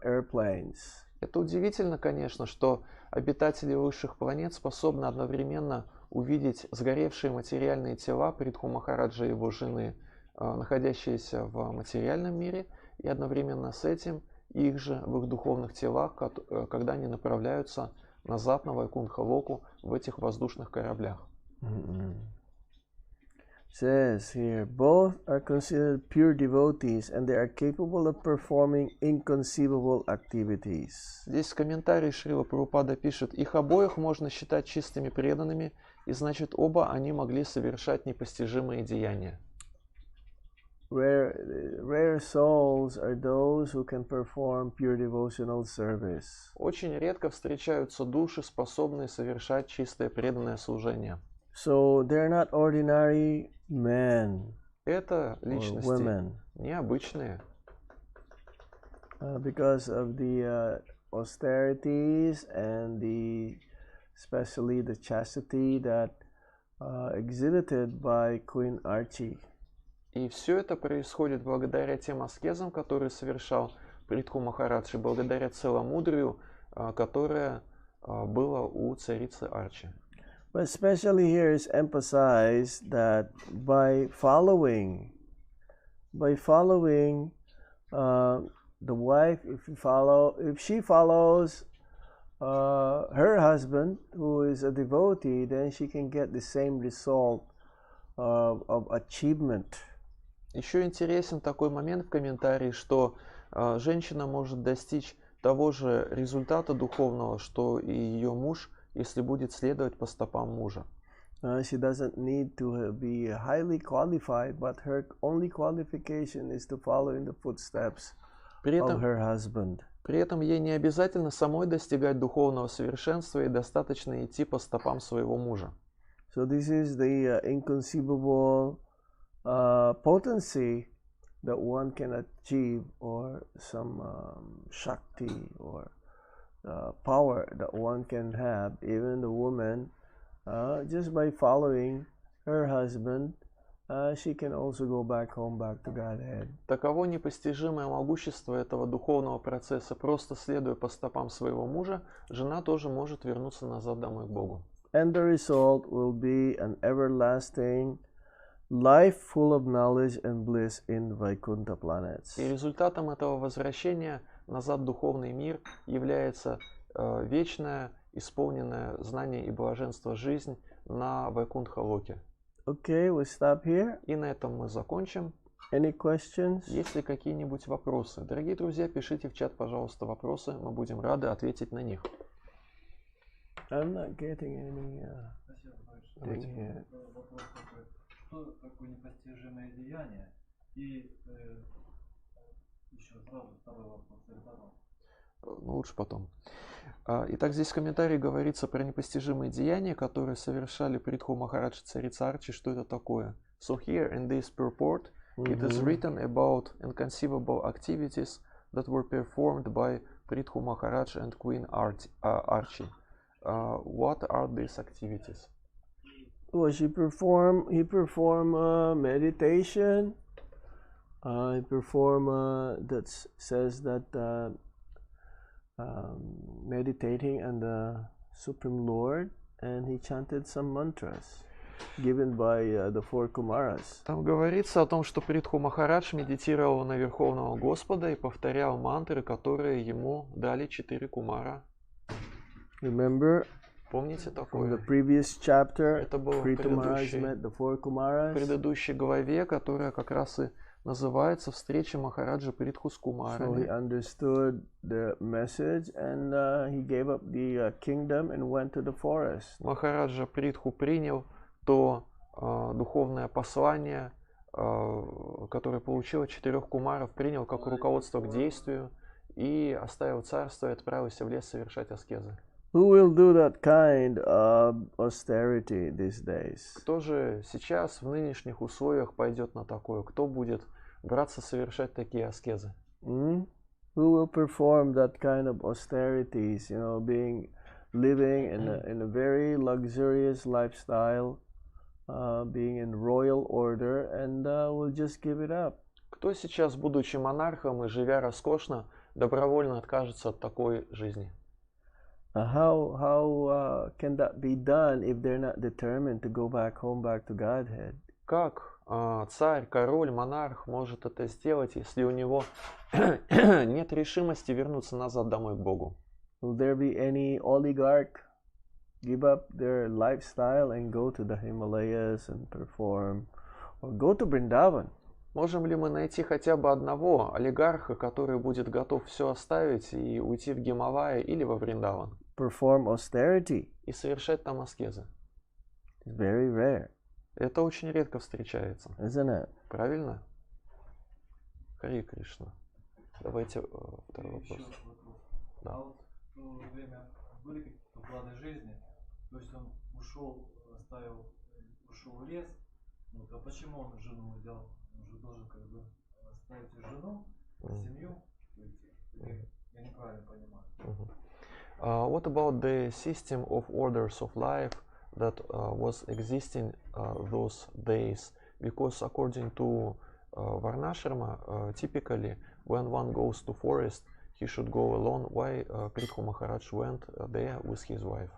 airplanes. Это удивительно, конечно, что обитатели высших планет способны одновременно увидеть сгоревшие материальные тела Притху Махараджа и его жены, находящиеся в материальном мире, и одновременно с этим их же в их духовных телах, когда они направляются назад на Вайкунтха-локу в этих воздушных кораблях. Says here, both are considered pure devotees and they are capable of performing inconceivable activities. Здесь в комментарии Шрила Прабхупада пишет, их обоих можно считать чистыми преданными, и значит оба они могли совершать непостижимые деяния. Rare souls are those who can perform pure devotional service. Очень редко встречаются души, способные совершать чистое преданное служение. So they're not ordinary men. Это личности необычные. Because of the austerities and especially the chastity that exhibited by Queen Archie. И все это происходит благодаря тем аскезам, которые совершал Притху Махарадж, и благодаря целомудрию, которое было у царицы Арчи. But especially here is emphasized that by following the wife, if she follows her husband, who is a devotee, then she can get the same result of achievement. Еще интересен такой момент в комментарии, что женщина может достичь того же результата духовного, что и ее муж, если будет следовать по стопам мужа. She doesn't need to be highly qualified, but her only qualification is to follow in the footsteps of her husband. При этом ей не обязательно самой достигать духовного совершенства, и достаточно идти по стопам своего мужа. So this is the inconceivable potency that one can achieve, or some shakti or power that one can have, even the woman, just by following her husband, she can also go back home, back to Godhead. Таково непостижимое могущество этого духовного процесса. Просто следуя по стопам своего мужа, жена тоже может вернуться назад домой к Богу. And the result will be an everlasting life full of knowledge and bliss in Vaikuntha planets. И результатом этого возвращения назад в духовный мир является вечная, исполненная знания и блаженства жизнь на Вайкунтха-локе. Okay, we stop here. И на этом мы закончим. Any questions? Есть ли какие-нибудь вопросы? Дорогие друзья, пишите в чат, пожалуйста, вопросы. Мы будем рады ответить на них. I'm not getting any Спасибо, товарищ. thing here. Вопрос такой. Что такое непостижимое деяние? И еще сразу второй вопрос. Или потом? Ну, лучше потом. Итак, здесь в комментарии говорится про непостижимые деяния, которые совершали Притху Махарадж и царица Арчи. Что это такое? So here in this purport, it is written about inconceivable activities that were performed by Prithhu Maharaj and Queen Archie. What are these activities? Well, he performed meditation. He performed that says that meditating on the Supreme Lord, and he chanted some mantras given by the four Kumaras. Там говорится о том, что Притху Махарадж медитировал на Верховного Господа и повторял мантры, которые ему дали 4 кумара. Remember, Помните from такое? the previous chapter, Это было в Prithu Maharaj предыдущей, met the four в Kumaras. предыдущей главе, которая как раз и называется «Встреча Махараджа Притху с So he кумарами». understood the message, and he gave up the kingdom and went to the forest. Махараджа Притху принял то духовное послание, которое получил от 4 кумаров, принял как руководство к действию и оставил царство и отправился в лес совершать аскезы. Who will do that kind of austerity these days? Кто же сейчас в нынешних условиях пойдет на такое? Кто будет браться совершать такие аскезы? Who will perform that kind of austerities? Living in a very luxurious lifestyle, being in royal order, and will just give it up. Кто сейчас, будучи монархом и живя роскошно, добровольно откажется от такой жизни? How can that be done if they're not determined to go back home, back to Godhead? Как царь, король, монарх может это сделать, если у него нет решимости вернуться назад домой к Богу? Will there be any oligarch give up their lifestyle and go to the Himalayas and perform, or go to Vrindavan? Можем ли мы найти хотя бы одного олигарха, который будет готов все оставить и уйти в Гималайи или во Вриндаван Perform austerity? и совершать там аскезы? It's very rare, Это очень редко встречается. isn't it? Правильно? Хари Кришна. Давайте второй Еще вопрос. вопрос. Да. А вот в то время были какие-то планы жизни? То есть он ушел в лес. А почему он жену взял? Он же должен как бы оставить жену, семью. Я неправильно понимаю. What about the system of orders of life that was existing those days? Because according to Varnashrama, typically when one goes to forest, he should go alone. Why Prithhu Maharaj went there with his wife?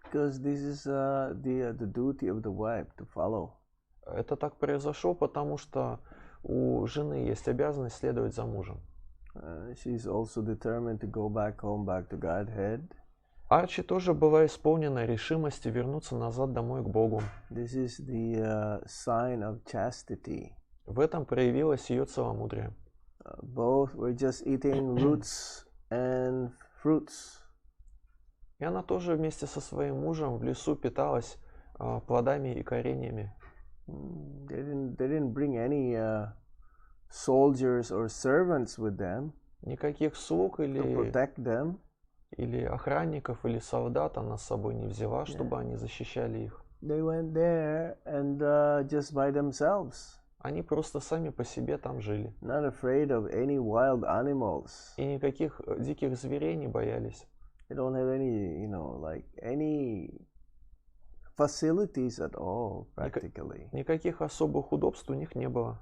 Because this is the duty of the wife to follow. Это так произошло, потому что у жены есть обязанность следовать за мужем. She's also determined to go back home, back to Godhead. Арчи тоже была исполнена решимости вернуться назад домой к Богу. This is the sign of chastity. В этом проявилось ее целомудрие. Both were just eating roots and fruits. И она тоже вместе со своим мужем в лесу питалась плодами и кореньями. They didn't bring any soldiers or servants with them Никаких слуг to protect them. или охранников, или солдат она с собой не взяла, чтобы они защищали их. They went there and just by themselves, Они просто сами по себе там жили. not afraid of any wild animals. И никаких диких зверей не боялись. They don't have any, any facilities at all, practically. Никаких особых удобств у них не было.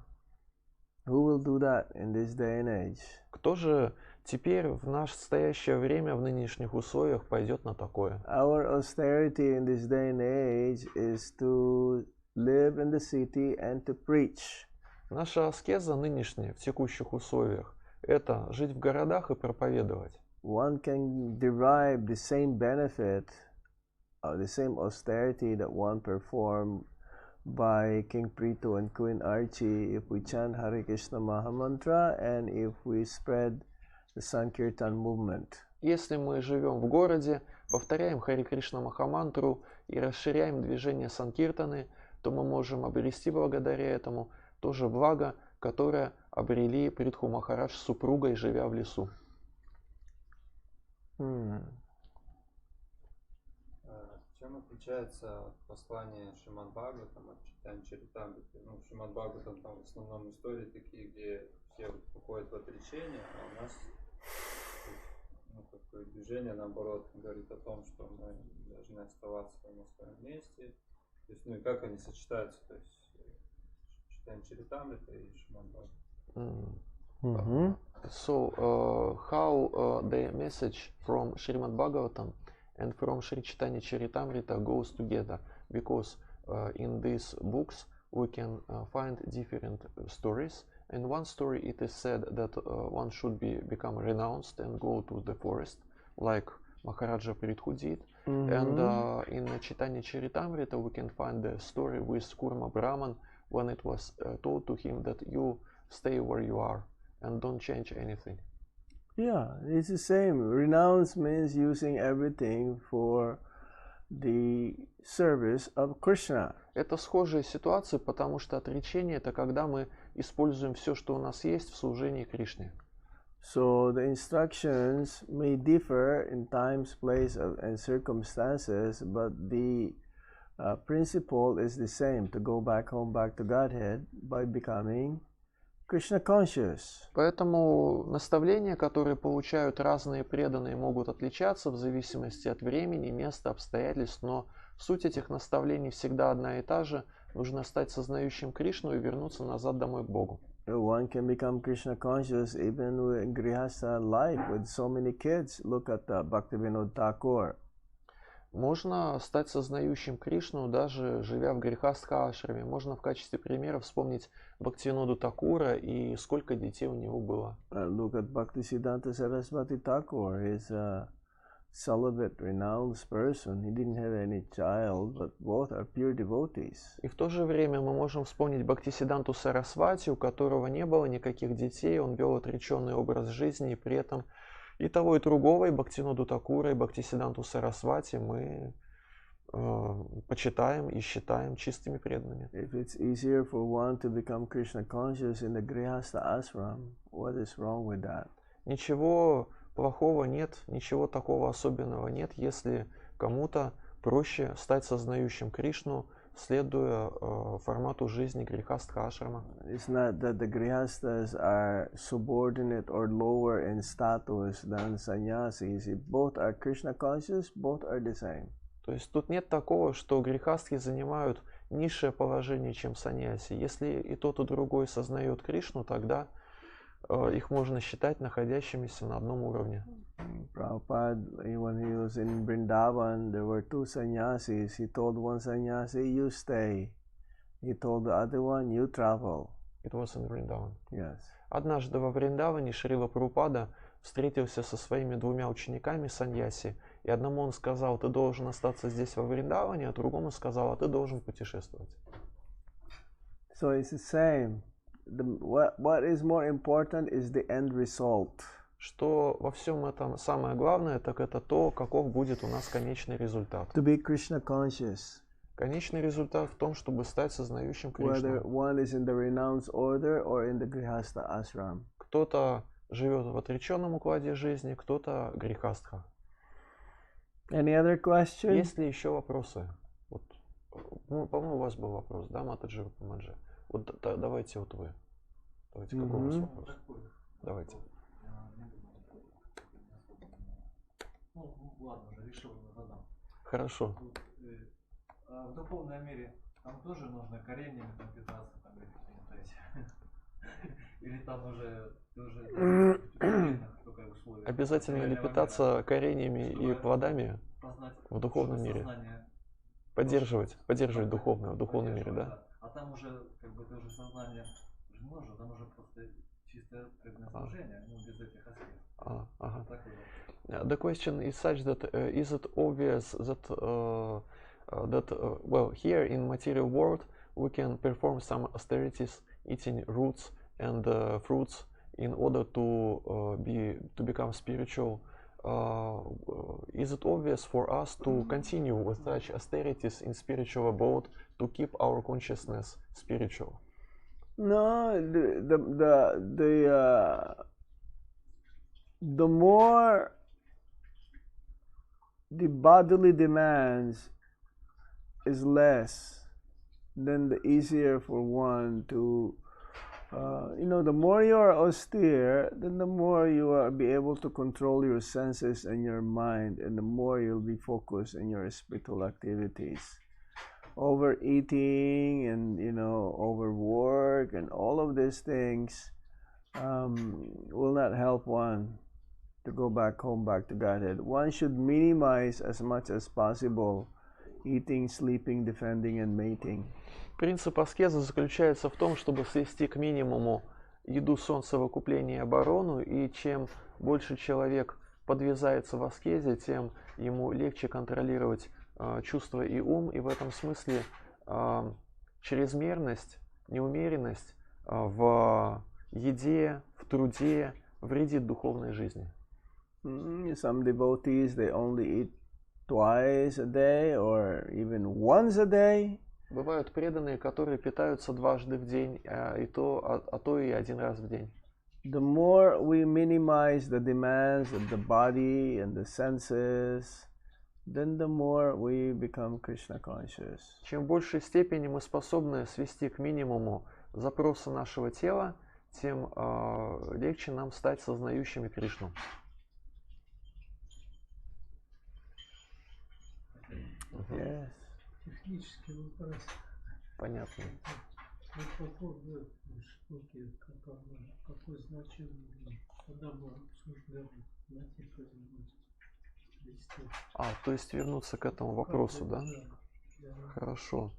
Who will do that in this day and age? Кто же теперь в настоящее время, в нынешних условиях пойдет на такое? Our austerity in this day and age is to live in the city and to preach. Наша аскеза нынешняя, в текущих условиях, это жить в городах и проповедовать. One can derive the same benefit, the same austerity that one performed by King Prito and Queen Archie if we chant Hare Krishna Mahamantra and if we spread the Sankirtan movement. Если мы живем в городе, повторяем Харе Кришна Махамантру и расширяем движение Санкиртаны, то мы можем обрести благодаря этому то же благо, которое обрели Притху Махарадж с супругой, живя в лесу. Чем отличается послание Шримад Бхагаватам от читания Чаритамриты? Ну, в Шримад Бхагаватам там в основном истории такие, где все уходят в отречение, а у нас такое движение, наоборот, говорит о том, что мы должны оставаться на своем месте. То есть, ну и как они сочетаются, то есть читание Чаритамриты и Шримад Бхагаватам. So, how the message from Srimad Bhagavatam and from Sri Chaitanya Charitamrita goes together? Because in these books we can find different stories. In one story it is said that one should become renounced and go to the forest, like Maharaja Prithu did. And in Chaitanya Charitamrita we can find the story with Kurma Brahman when it was told to him that you stay where you are and don't change anything. Yeah, it's the same. Renounce means using everything for the service of Krishna. Это схожая ситуация, потому что отречение это когда мы используем все, что у нас есть в служении Кришне. So the instructions may differ in times, place, and circumstances, but the principle is the same: to go back home, back to Godhead by becoming Krishna conscious. Поэтому наставления, которые получают разные преданные, могут отличаться в зависимости от времени, места, обстоятельств, но суть этих наставлений всегда одна и та же. Нужно стать сознающим Кришну и вернуться назад домой к Богу. One can become Krishna conscious even in Grihastha life with so many kids. Look at Bhaktivinoda Thakur. Можно стать сознающим Кришну, даже живя в Грихастха-ашраме. Можно в качестве примера вспомнить Бхактивиноду Такура и сколько детей у него было. Look at Bhaktisiddhanta Saraswati Thakur. He's a celibate, renounced person. He didn't have any child, but both are pure devotees. И в то же время мы можем вспомнить Бхактисиддханту Сарасвати, у которого не было никаких детей, он вел отреченный образ жизни, и при этом и того, и другого, и Бхактивиноду Такура, и Бхактисиддханту Сарасвати мы почитаем и считаем чистыми преданными. If it's easier for one to become Krishna conscious in the Grihastha ashram, what is wrong with that? Ничего плохого нет, ничего такого особенного нет, если кому-то проще стать сознающим Кришну, следуя формату жизни Грихастха-ашрама. It's not that the Grihasthas are subordinate or lower in status than sannyasis. If both are Krishna conscious, both are the same. То есть тут нет такого, что грехастхи занимают низшее положение, чем саньяси. Если и тот, и другой сознает Кришну, тогда их можно считать находящимися на одном уровне. Prabhupada, when he was in Vrindavan, there were two sannyasis. He told one sannyasi, you stay. He told the other one, you travel. It was in Vrindavan. Yes. Однажды во Вриндаване Шрила Прабхупада встретился со своими двумя учениками саньяси, и одному он сказал, ты должен остаться здесь во Вриндаване, а другому сказал, а ты должен путешествовать. So it's the same. What is more important is the end result. Что во всем этом самое главное, так это то, каков будет у нас конечный результат. To be Krishna conscious. Конечный результат в том, чтобы стать сознающим Кришну. Whether one is in the renounced order or in the Grihastha ashram. Кто-то живет в отреченном укладе жизни, кто-то грехастха. Any other question? Есть ли еще вопросы? Вот, по-моему, у вас был вопрос, да, Матаджи Памаджи? Вот давайте вот вы. Давайте, какой у вас вопрос? Давайте. Ну, ладно, уже решил, задам. Хорошо. В духовном мире там тоже нужно кореньями там питаться, там или там уже только условия. Обязательно ли питаться кореньями и плодами в духовном мире? поддерживать духовное, в духовном мире, да? А там уже как бы ты уже сознание уже не можешь, там уже просто чистое как бы наслаждение, ну без этих аспектов. Ага. Так вот. The question is such that is it obvious that well, here in material world we can perform some austerities, eating roots and fruits in order to become spiritual. Is it obvious for us to continue with such austerities in spiritual abode to keep our consciousness spiritual? No, the more the bodily demands is less, then the easier for one to, the more you are austere, then the more you will be able to control your senses and your mind, and the more you'll be focused in your spiritual activities. Overeating and overwork and all of these things will not help one to go back home, back to Godhead. One should minimize as much as possible eating, sleeping, defending, and mating. Принцип аскезы заключается в том, чтобы свести к минимуму еду, сон, совокупление и оборону, и чем больше человек подвязается в аскезе, тем ему легче контролировать чувства и ум, и в этом смысле чрезмерность, неумеренность в еде, в труде вредит духовной жизни. Some devotees, they only eat twice a day or even once a day. Бывают преданные, которые питаются дважды в день, а то и один раз в день. The more we minimize the demands of the body and the senses, then the more we become Krishna conscious. Чем в большей степени мы способны свести к минимуму запросы нашего тела, тем легче нам стать сознающими Кришну. Yes. Технический вопрос. Понятно. По поводу штуки, какое значение, когда мы обсуждали на типе то есть вернуться к этому вопросу, да? Хорошо.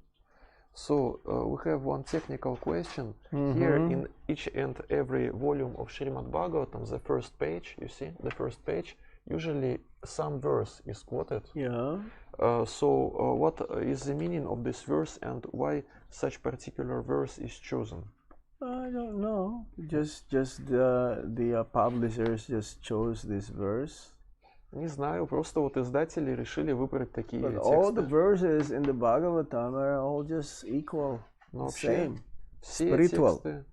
So, we have one technical question. Here in each and every volume of Srimad Bhagavatam, the first page, you see, the first page, usually some verse is quoted. Yeah. What is the meaning of this verse and why such particular verse is chosen? I don't know. Just the publishers just chose this verse. Не знаю, просто вот издатели решили выбрать такие But тексты. all the verses in the Bhagavatam are all just equal, Но the вообще same, все spiritual.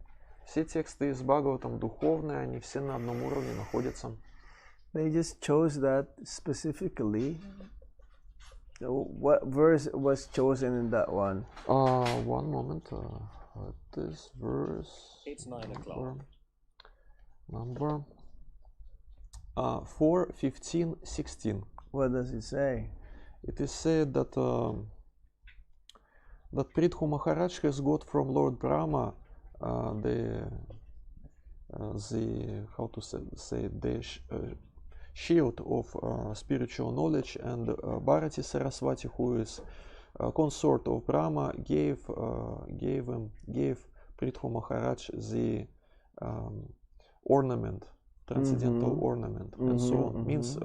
тексты из Бхагаватам духовные, они все на одном уровне находятся. They just chose that specifically. What verse was chosen in that one? One moment. This verse. It's 9 o'clock. Number 4, 15, 16. What does it say? It is said that Prithu Maharaj has got from Lord Brahma the shield of spiritual knowledge, and Bharati Saraswati, who is consort of Brahma, gave Prithu Maharaj the ornament, transcendental ornament, and so on. Means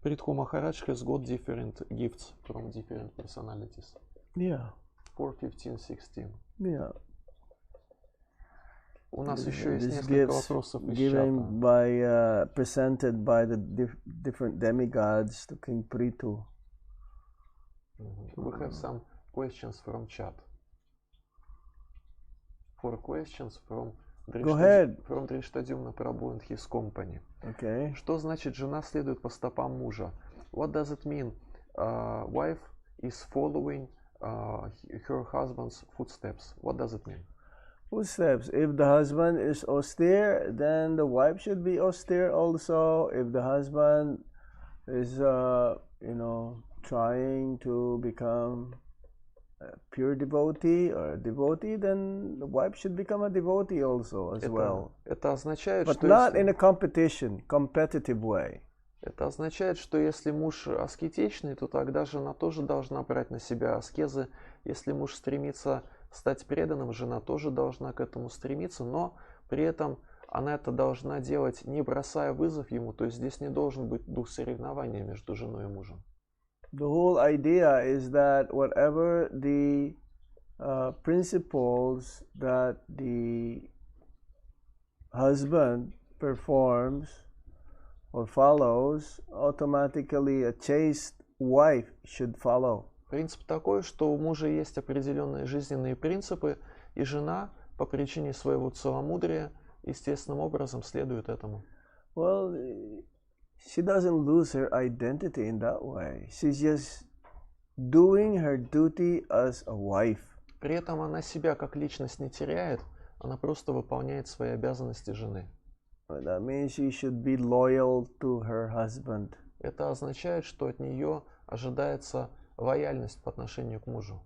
Prithu Maharaj has got different gifts from different personalities. Yeah. 4, 15, 16. Yeah. У нас еще есть несколько вопросов из given by presented by the different demigods to King Prithu. We have some questions from chat. 4 questions from Drishtadhyumna Prabhu and his company. Okay. Что значит жена следует по стопам мужа? What does it mean? Wife is following her husband's footsteps. What does it mean? Footsteps. If the husband is austere, then the wife should be austere also. If the husband is, trying to become a pure devotee or a devotee, then the wife should become a devotee also as well. Это означает, but что not in a competitive way. Это означает, что если муж аскетичный, то тогда жена тоже должна брать на себя аскезы. Если муж стремится стать преданным, жена тоже должна к этому стремиться, но при этом она это должна делать, не бросая вызов ему, то есть здесь не должен быть дух соревнования между женой и мужем. The whole idea is that whatever the principles that the husband performs or follows, automatically a chaste wife should follow. Принцип такой, что у мужа есть определенные жизненные принципы, и жена по причине своего целомудрия естественным образом следует этому. Well, she doesn't lose her identity in that way. She's just doing her duty as a wife. При этом она себя как личность не теряет, она просто выполняет свои обязанности жены. That means she should be loyal to her husband. Это означает, что от нее ожидается лояльность по отношению к мужу.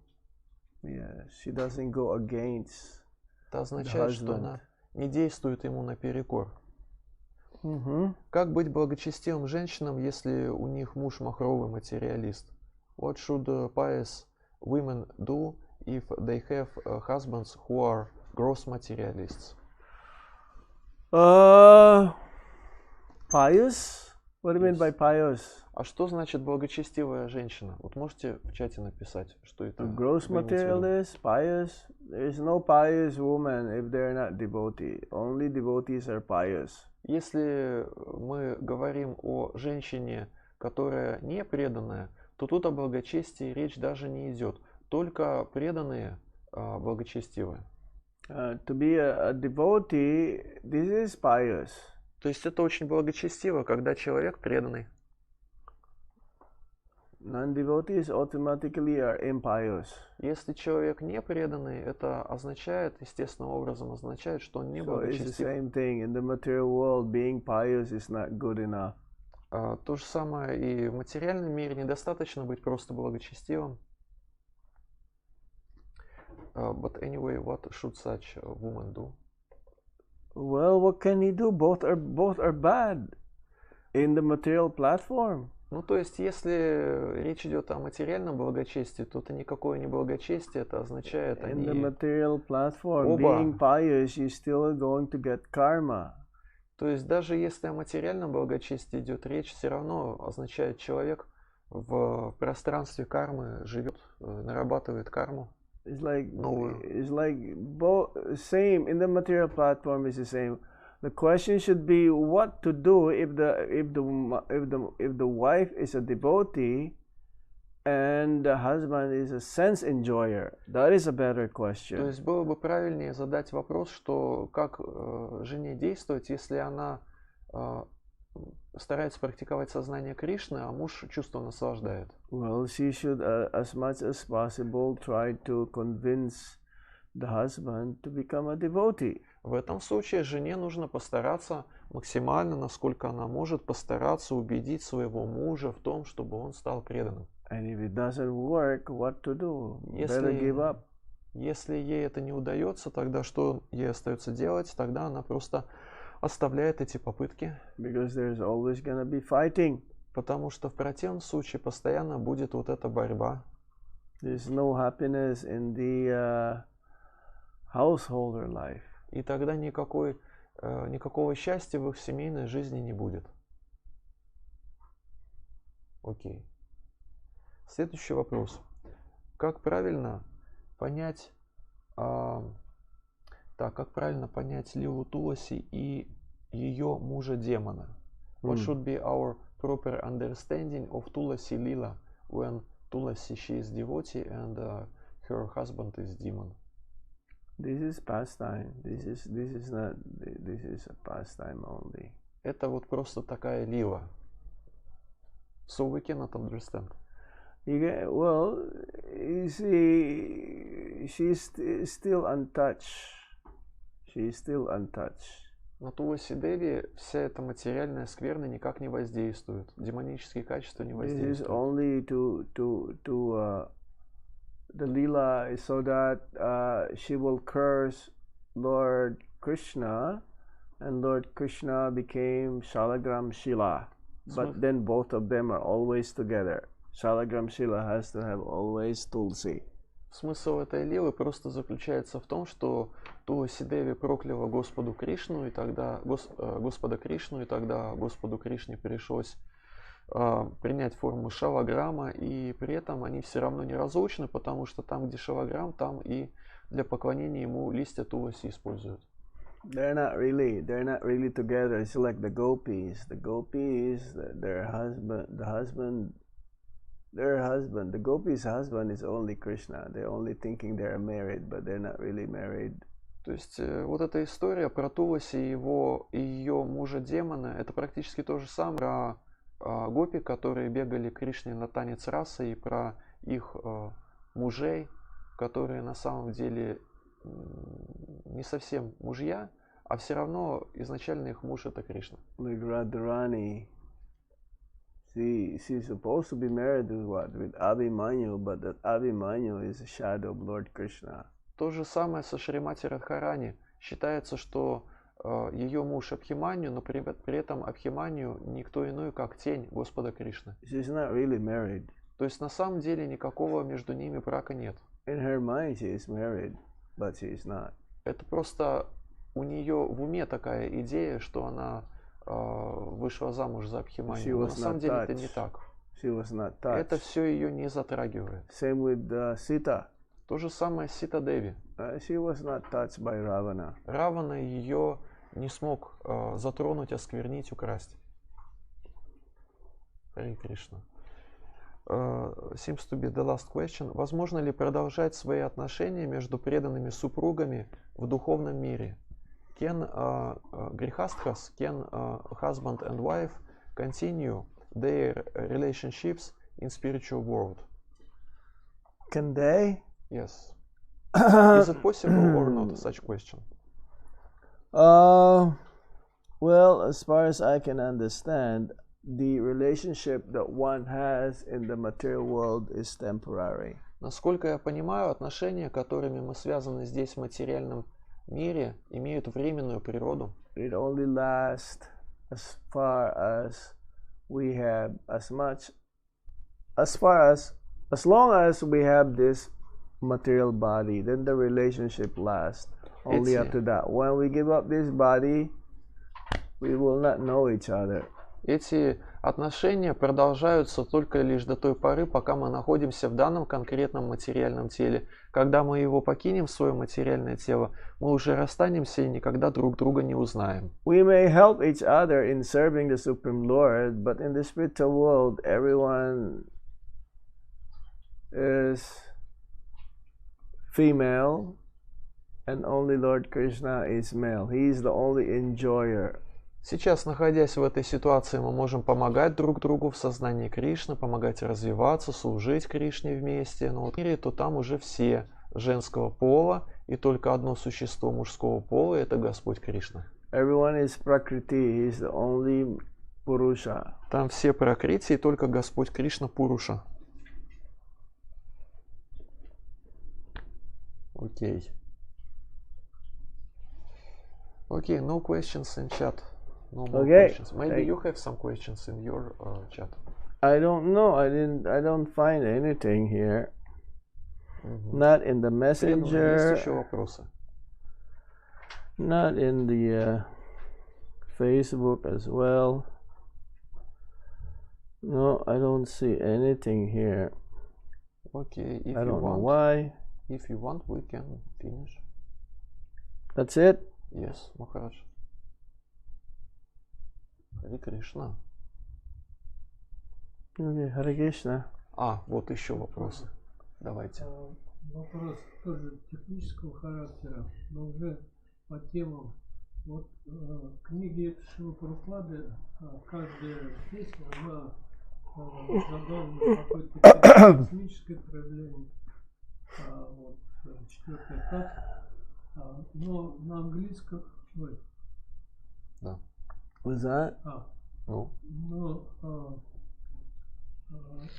Yeah, she doesn't go against Это означает, что она не действует ему наперекор. Как быть благочестивым женщинам, если у них муж махровый материалист? What should pious women do if they have husbands who are gross materialists? Pious? What do you mean by pious? А что значит благочестивая женщина? Вот можете в чате написать, что это? Gross materialist, pious. There is no pious woman if they're not devotee. Only devotees are pious. Если мы говорим о женщине, которая не преданная, то тут о благочестии речь даже не идет. Только преданные благочестивые. To be a devotee, this is pious. То есть это очень благочестиво, когда человек преданный. Non-devotees automatically are impious. Если человек не преданный, это означает, естественным образом означает, что он не So it's the благочестив. same thing. In the material world, being pious is not good enough. То же самое и в материальном мире. Недостаточно быть просто благочестивым. But anyway, what should such a woman do? Well, what can he do? Both are bad in the material platform. Ну, то есть, если речь идет о материальном благочестии, то это никакое не благочестие, это означает, In the они material platform, оба. being pious, you're still going to get karma. То есть, даже если о материальном благочестии идет речь, все равно означает, человек в пространстве кармы живет, нарабатывает карму. It's like новую. it's like both same in the material platform is the same. The question should be what to do if the wife is a devotee and the husband is a sense enjoyer. That is a better То question. есть было бы правильнее задать вопрос, что как жене действовать, если она старается практиковать сознание Кришны, а муж чувство наслаждает. Well, she should, as much as possible, try to convince the husband to become a devotee. В этом случае жене нужно постараться максимально, насколько она может, постараться убедить своего мужа в том, чтобы он стал преданным. And if it doesn't work, what to do? Better give up. Если ей это не удается, тогда что ей остается делать? Тогда она просто оставляет эти попытки. Because there's always gonna be fighting. Потому что в противном случае постоянно будет вот эта борьба. There's no happiness in the householder life. И тогда никакого счастья в их семейной жизни не будет. Окей. Следующий вопрос. Как правильно понять, Лилу Туласи и ее мужа демона? What should be our proper understanding of Tulasi Lila when Tulasi she is devotee and her husband is demon? This is pastime. This is a pastime only. Это вот просто такая лила. So we cannot understand. Well, you see, she's still untouched. She's still untouched. На Туласи Деви вся эта материальная скверна никак не воздействует. Демонические качества не This is воздействуют. only the lila is so that she will curse Lord Krishna, and Lord Krishna became Shalagram Shila. but then both of them are always together. Shalagram Shila has to have always Tulsi. Смысл этой лилы просто заключается в том, что Туласи Деви прокляла Господу Кришну, и тогда Господа Кришну, и тогда Господу Кришне пришлось принять форму шалаграма, и при этом они все равно неразлучны, потому что там, где шалаграм, там и для поклонения ему листья Туласи используют. They're not really together. It's like the gopis. The gopis, their husband. The gopis' husband is only Krishna. They're only thinking they're married, but they're not really married. То есть вот эта история про Туласи и ее мужа демона, это практически то же самое про гопи, которые бегали к Кришне на танец расы, и про их мужей, которые на самом деле не совсем мужья, а все равно изначально их муж это Кришна. Like Radharani, she's supposed to be married with Abhimanyu, but that Abhimanyu is a shadow of Lord Krishna. То же самое со Шримати Радхарани. Считается, что ее муж Абхиманью, но при этом Абхиманью никто иной, как тень Господа Кришны. She's not really married. То есть на самом деле никакого между ними брака нет. In her mind she is married, but she is not. Это просто у нее в уме такая идея, что она вышла замуж за Абхиманью. Но на самом деле это не так. She was not touched. Это все ее не затрагивает. Same with Sita. То же самое с Сита Деви. She was not touched by Ravana. Равана ее не смог затронуть, осквернить, украсть. Харе Кришна. Seems to be the last question. Возможно ли продолжать свои отношения между преданными супругами в духовном мире? Can grihasthas, can husband and wife continue their relationships in spiritual world? Can they? Yes. Is it possible or not? Such question. Well, as far as I can understand, the relationship that one has in the material world is temporary. Насколько я понимаю, отношения, которыми мы связаны здесь в материальном мире, имеют временную природу. It only lasts as far as we have as long as we have this material body, then the relationship lasts. Only up to that. When we give up this body, we will not know each other. Эти отношения продолжаются только лишь до той поры, пока мы находимся в данном конкретном материальном теле. Когда мы его покинем, свое материальное тело, мы уже расстанемся и никогда друг друга не узнаем. We may help each other in serving the Supreme Lord, but in the spiritual world, everyone is female, and only Lord Krishna is male. He is the only enjoyer. Сейчас, находясь в этой ситуации, мы можем помогать друг другу в сознании Кришны, помогать развиваться, служить Кришне вместе. Но в мире, то там уже все женского пола, и только одно существо мужского пола – это Господь Кришна. Everyone is Prakriti. He is the only Purusha. Там все Пракрити, и только Господь Кришна Пуруша. Окей. Okay, no questions in chat. No more questions. Maybe you have some questions in your chat. I don't know. I don't find anything here. Not in the messenger. Есть еще вопросы? Not in the Facebook as well. No, I don't see anything here. Okay, if I you don't know want, why. If you want, we can finish. That's it? Yes, Maharaj. Харе Кришна. Okay, Hare Krishna. Вот еще вопросы. Давайте. Вопрос тоже технического характера, но уже по темам. Вот в книге Шрила Прабхупады каждая песня, она задана какое-то космическое проявление. Вот четвертый этап. Но на английском... Да. Was that? Ну? Но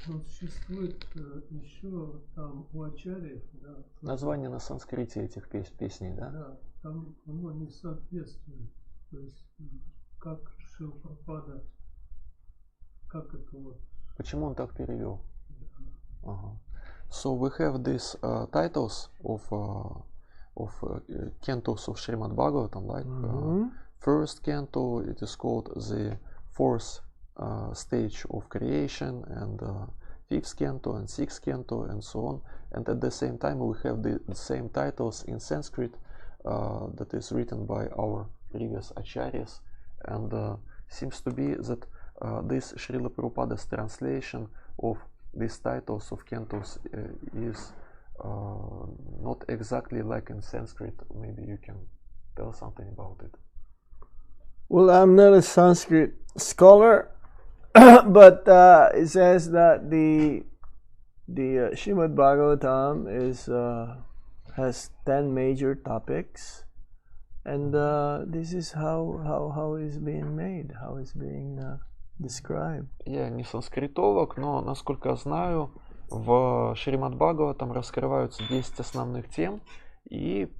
существует еще там у ачарьев, да, Название на санскрите этих песней, да? да, там оно не соответствует. То есть как Шрила Прабхупада как это вот. Почему он так перевел? Ага. So we have these titles of cantos of Srimad Bhagavatam, like first canto, it is called the fourth stage of creation, and fifth canto and sixth canto, and so on. And at the same time, we have the same titles in Sanskrit that is written by our previous acharyas, and seems to be that this Srila Prabhupada's translation of these titles of cantos is not exactly like in Sanskrit. Maybe you can tell something about it. Well, I'm not a Sanskrit scholar, but it says that the Srimad Bhagavatam has 10 major topics, and this is how it's being made, how it's being described. Я не санскритолог, но, насколько я знаю, в Шримад Бхагаватам раскрываются 10 основных тем, и,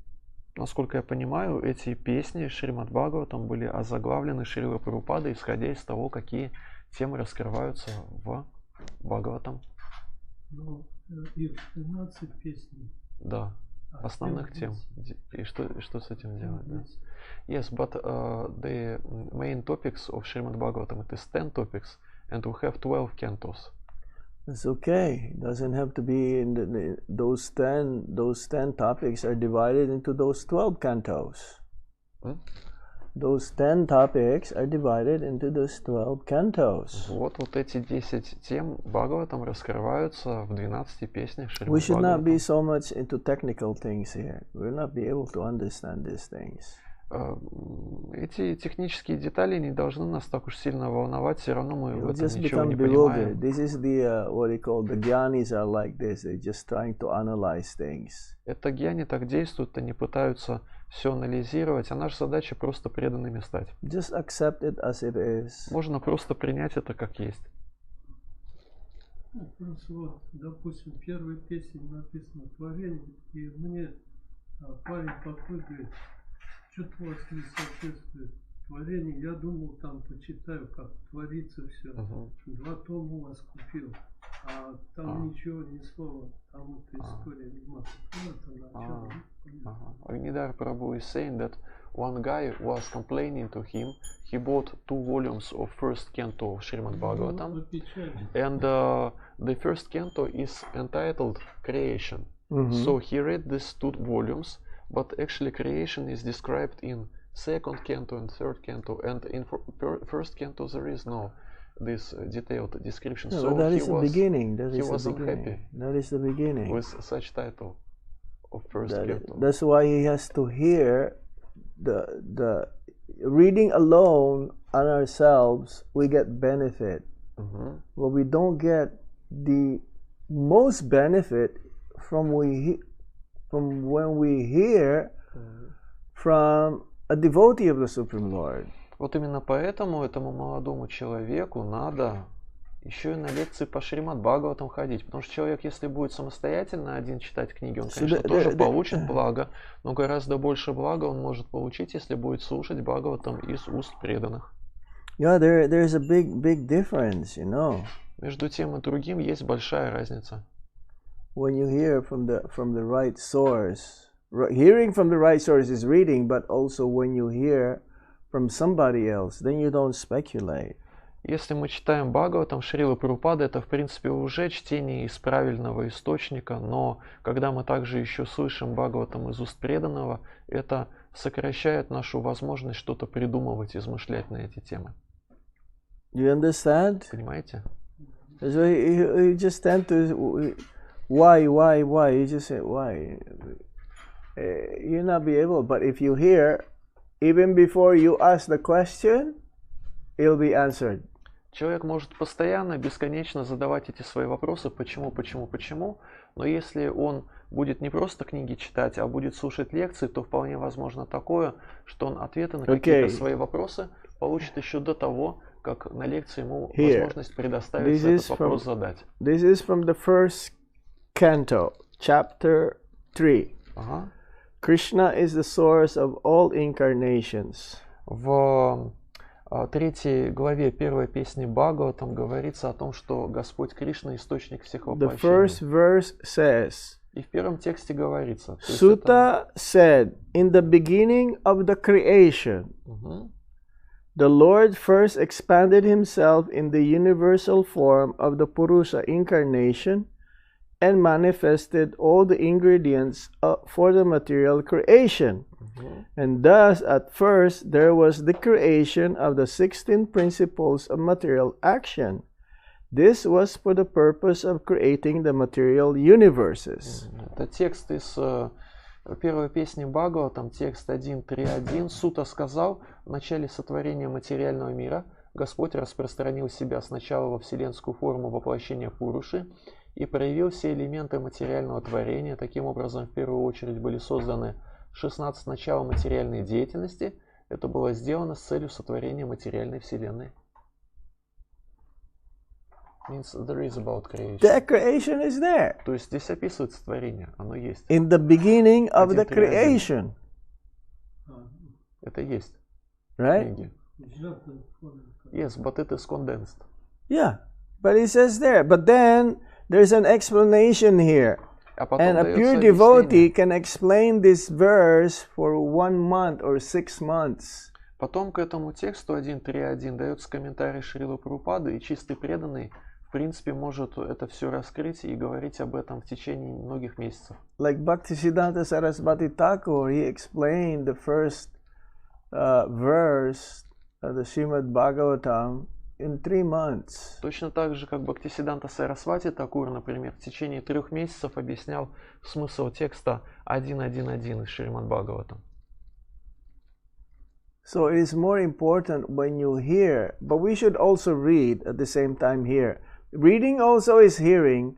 насколько я понимаю, эти песни Шримад Бхагаватам были озаглавлены Шрилой Прабхупадой, исходя из того, какие темы раскрываются в Бхагаватам. Ну, их 13 песней. Да, основных тем. И что с этим делать? Да? Yes, but the main topics of Srimad Bhagavatam, it is 10 topics, and we have 12 cantos. It's okay. It doesn't have to be in those 10. Those 10 topics are divided into those 12 cantos. Those 10 topics are divided into those 12 cantos. Вот эти 10 тем Бхагаватам раскрываются в 12 песнях Шримад We should not be Бхагаватам. so much into technical things here. We'll not be able to understand these things. Эти технические детали не должны нас так уж сильно волновать, все равно мы в You'll этом just ничего become не bewildered. понимаем. This is the what you call the gyanis are like this. They're just trying to analyze things. Это гьяни так действуют, они пытаются все анализировать, а наша задача просто преданными стать. Just accept it as it is. Можно просто принять это как есть. Ну, просто вот, допустим, первой песне написано творение, и мне парень такой говорит, что-то у вас не соответствует творение. Я думал, там почитаю, как творится все. 2 тома у вас купил, а там ничего, ни слова, там эта история нема. Агнидхар Prabhu is saying that one guy was complaining to him. He bought 2 volumes of first canto of Srimad Bhagavatam, and the first canto is entitled Creation. So he read these 2 volumes, but actually creation is described in second canto and third canto, and in first canto there is no this detailed description. No, So but that he is the was beginning. That he is was the beginning. unhappy That is the beginning. with such title of first canto. That's why he has to hear the reading alone on ourselves. We get benefit, but we don't get the most benefit from when we hear from a devotee of the Supreme Lord. Вот именно поэтому этому молодому человеку надо еще и на лекции по Шримад Бхагаватам ходить, потому что человек, если будет самостоятельно один читать книги, он, конечно, тоже получит благо, но гораздо больше блага он может получить, если будет слушать Бхагаватам из уст преданных. Yeah, there's a big difference, you know. Между тем и другим есть большая разница. When you hear from the right source, hearing from the right source is reading, but also when you hear from somebody else, then you don't speculate. Если мы читаем Бхагаватам Шрилы Прабхупады, это в принципе уже чтение из правильного источника, но когда мы также еще слышим Бхагаватам из уст преданного, это сокращает нашу возможность что-то придумывать, измышлять на эти темы. Do you understand? Понимаете? So you just tend to why? You just say why. You'll not be able, but if you hear, even before you ask the question, it'll be answered. Человек может постоянно, бесконечно задавать эти свои вопросы, почему, но если он будет не просто книги читать, а будет слушать лекции, то вполне возможно такое, что он ответы на какие-то свои вопросы получит еще до того, как на лекции ему возможность предоставить этот вопрос задать. This is from the first canto, chapter 3. Krishna is the source of all incarnations. В 3 главе 1 песни Бхагаватам говорится о том, что Господь Кришна источник всех The first воплощений. verse says, И в первом тексте говорится. То есть это- Sutta said, in the beginning of the creation, Мгм. the Lord first expanded himself in the universal form of the Purusha incarnation and manifested all the ingredients for the material creation. Мгм. And thus, at first, there was the creation of the 16 principles of material action. This was for the purpose of creating the material universes. Это текст из первой песни Бхагаватам, текст 1.3.1. Сута сказал, в начале сотворения материального мира Господь распространил себя сначала во вселенскую форму воплощения Пуруши и проявил все элементы материального творения. Таким образом, в первую очередь были созданы 16 начал материальной деятельности. Это было сделано с целью сотворения материальной вселенной. Means there is about creation. That creation is there. То есть здесь описывается творение, оно есть. In the beginning of the 1.3.1. creation, Это есть в right? книге. Сжатая форма. Yes, but it is condensed. Yeah, but it says there. But then there's an explanation here. А потом And a дается pure объяснение. devotee can explain this verse for 1 month or 6 months. Потом к этому тексту 1.3.1 дается комментарий Шрилы Прабхупады, и чистый преданный, в принципе, может это все раскрыть и говорить об этом в течение многих месяцев. Like Bhaktisiddhanta Saraswati Thakur, he explained the first verse of the Srimad Bhagavatam in 3 months. Точно так же, как Бхактисиддханта Сарасвати Такур, например, в течение 3 месяцев объяснял смысл текста 1.1.1 из Шримад Бхагаватам. So it is more important when you hear, but we should also read at the same time here. Reading also is hearing,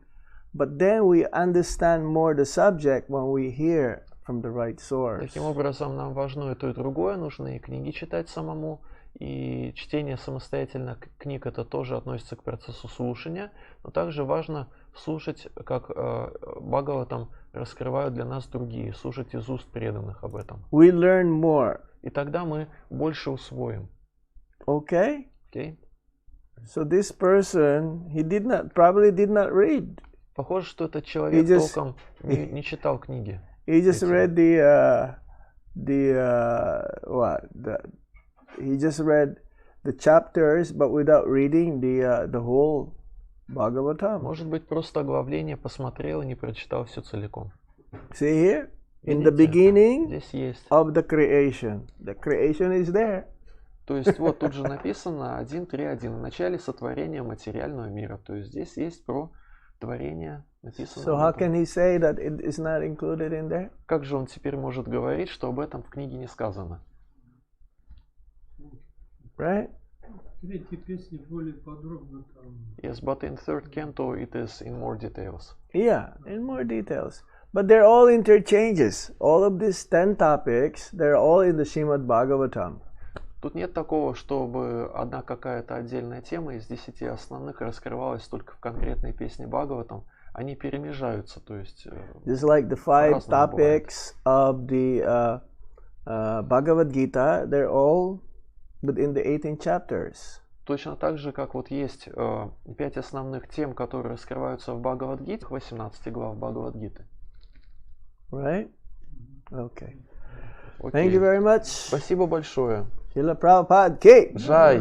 but then we understand more the subject when we hear from the right source. Таким образом, нам важно и то, и другое. Нужно и книги читать самому, и чтение самостоятельно книг это тоже относится к процессу слушания, но также важно слушать, как Бхагаватам раскрывают для нас другие, слушать из уст преданных об этом. We learn more. И тогда мы больше усвоим. Okay? Окей? So this person, he probably did not read. Похоже, что этот человек just- толком не читал книги. He just It's- read he just read the chapters, but without reading the whole Bhagavatam. Может быть, просто оглавление посмотрел и не прочитал все целиком. See here? In the Видите? beginning Здесь есть. of the creation. The creation is there. То есть вот тут же написано 1.3.1 в начале сотворения материального мира. То есть здесь есть про творение написано. So об how этом. can he say that it is not included in there? Как же он теперь может говорить, что об этом в книге не сказано? Right? В третьей песне более подробно там. Yes, but in third canto it is in more details. Yeah, in more details. But they're all interchanges. All of these 10 topics, they're all in the Srimad Bhagavatam. Тут нет такого, чтобы одна какая-то отдельная тема из 10 основных раскрывалась только в конкретной песне Бхагаватам. Они перемежаются, то есть Just like the 5 По-разному topics of the Bhagavad Gita, they're all within the 18 chapters. точно так же, как вот есть 5 основных тем, которые раскрываются в Бхагавад-гите, 18 глав Бхагавад-гиты. Right? Okay. Окей. Thank you very much. Спасибо большое. Srila Prabhupada ki. Джай.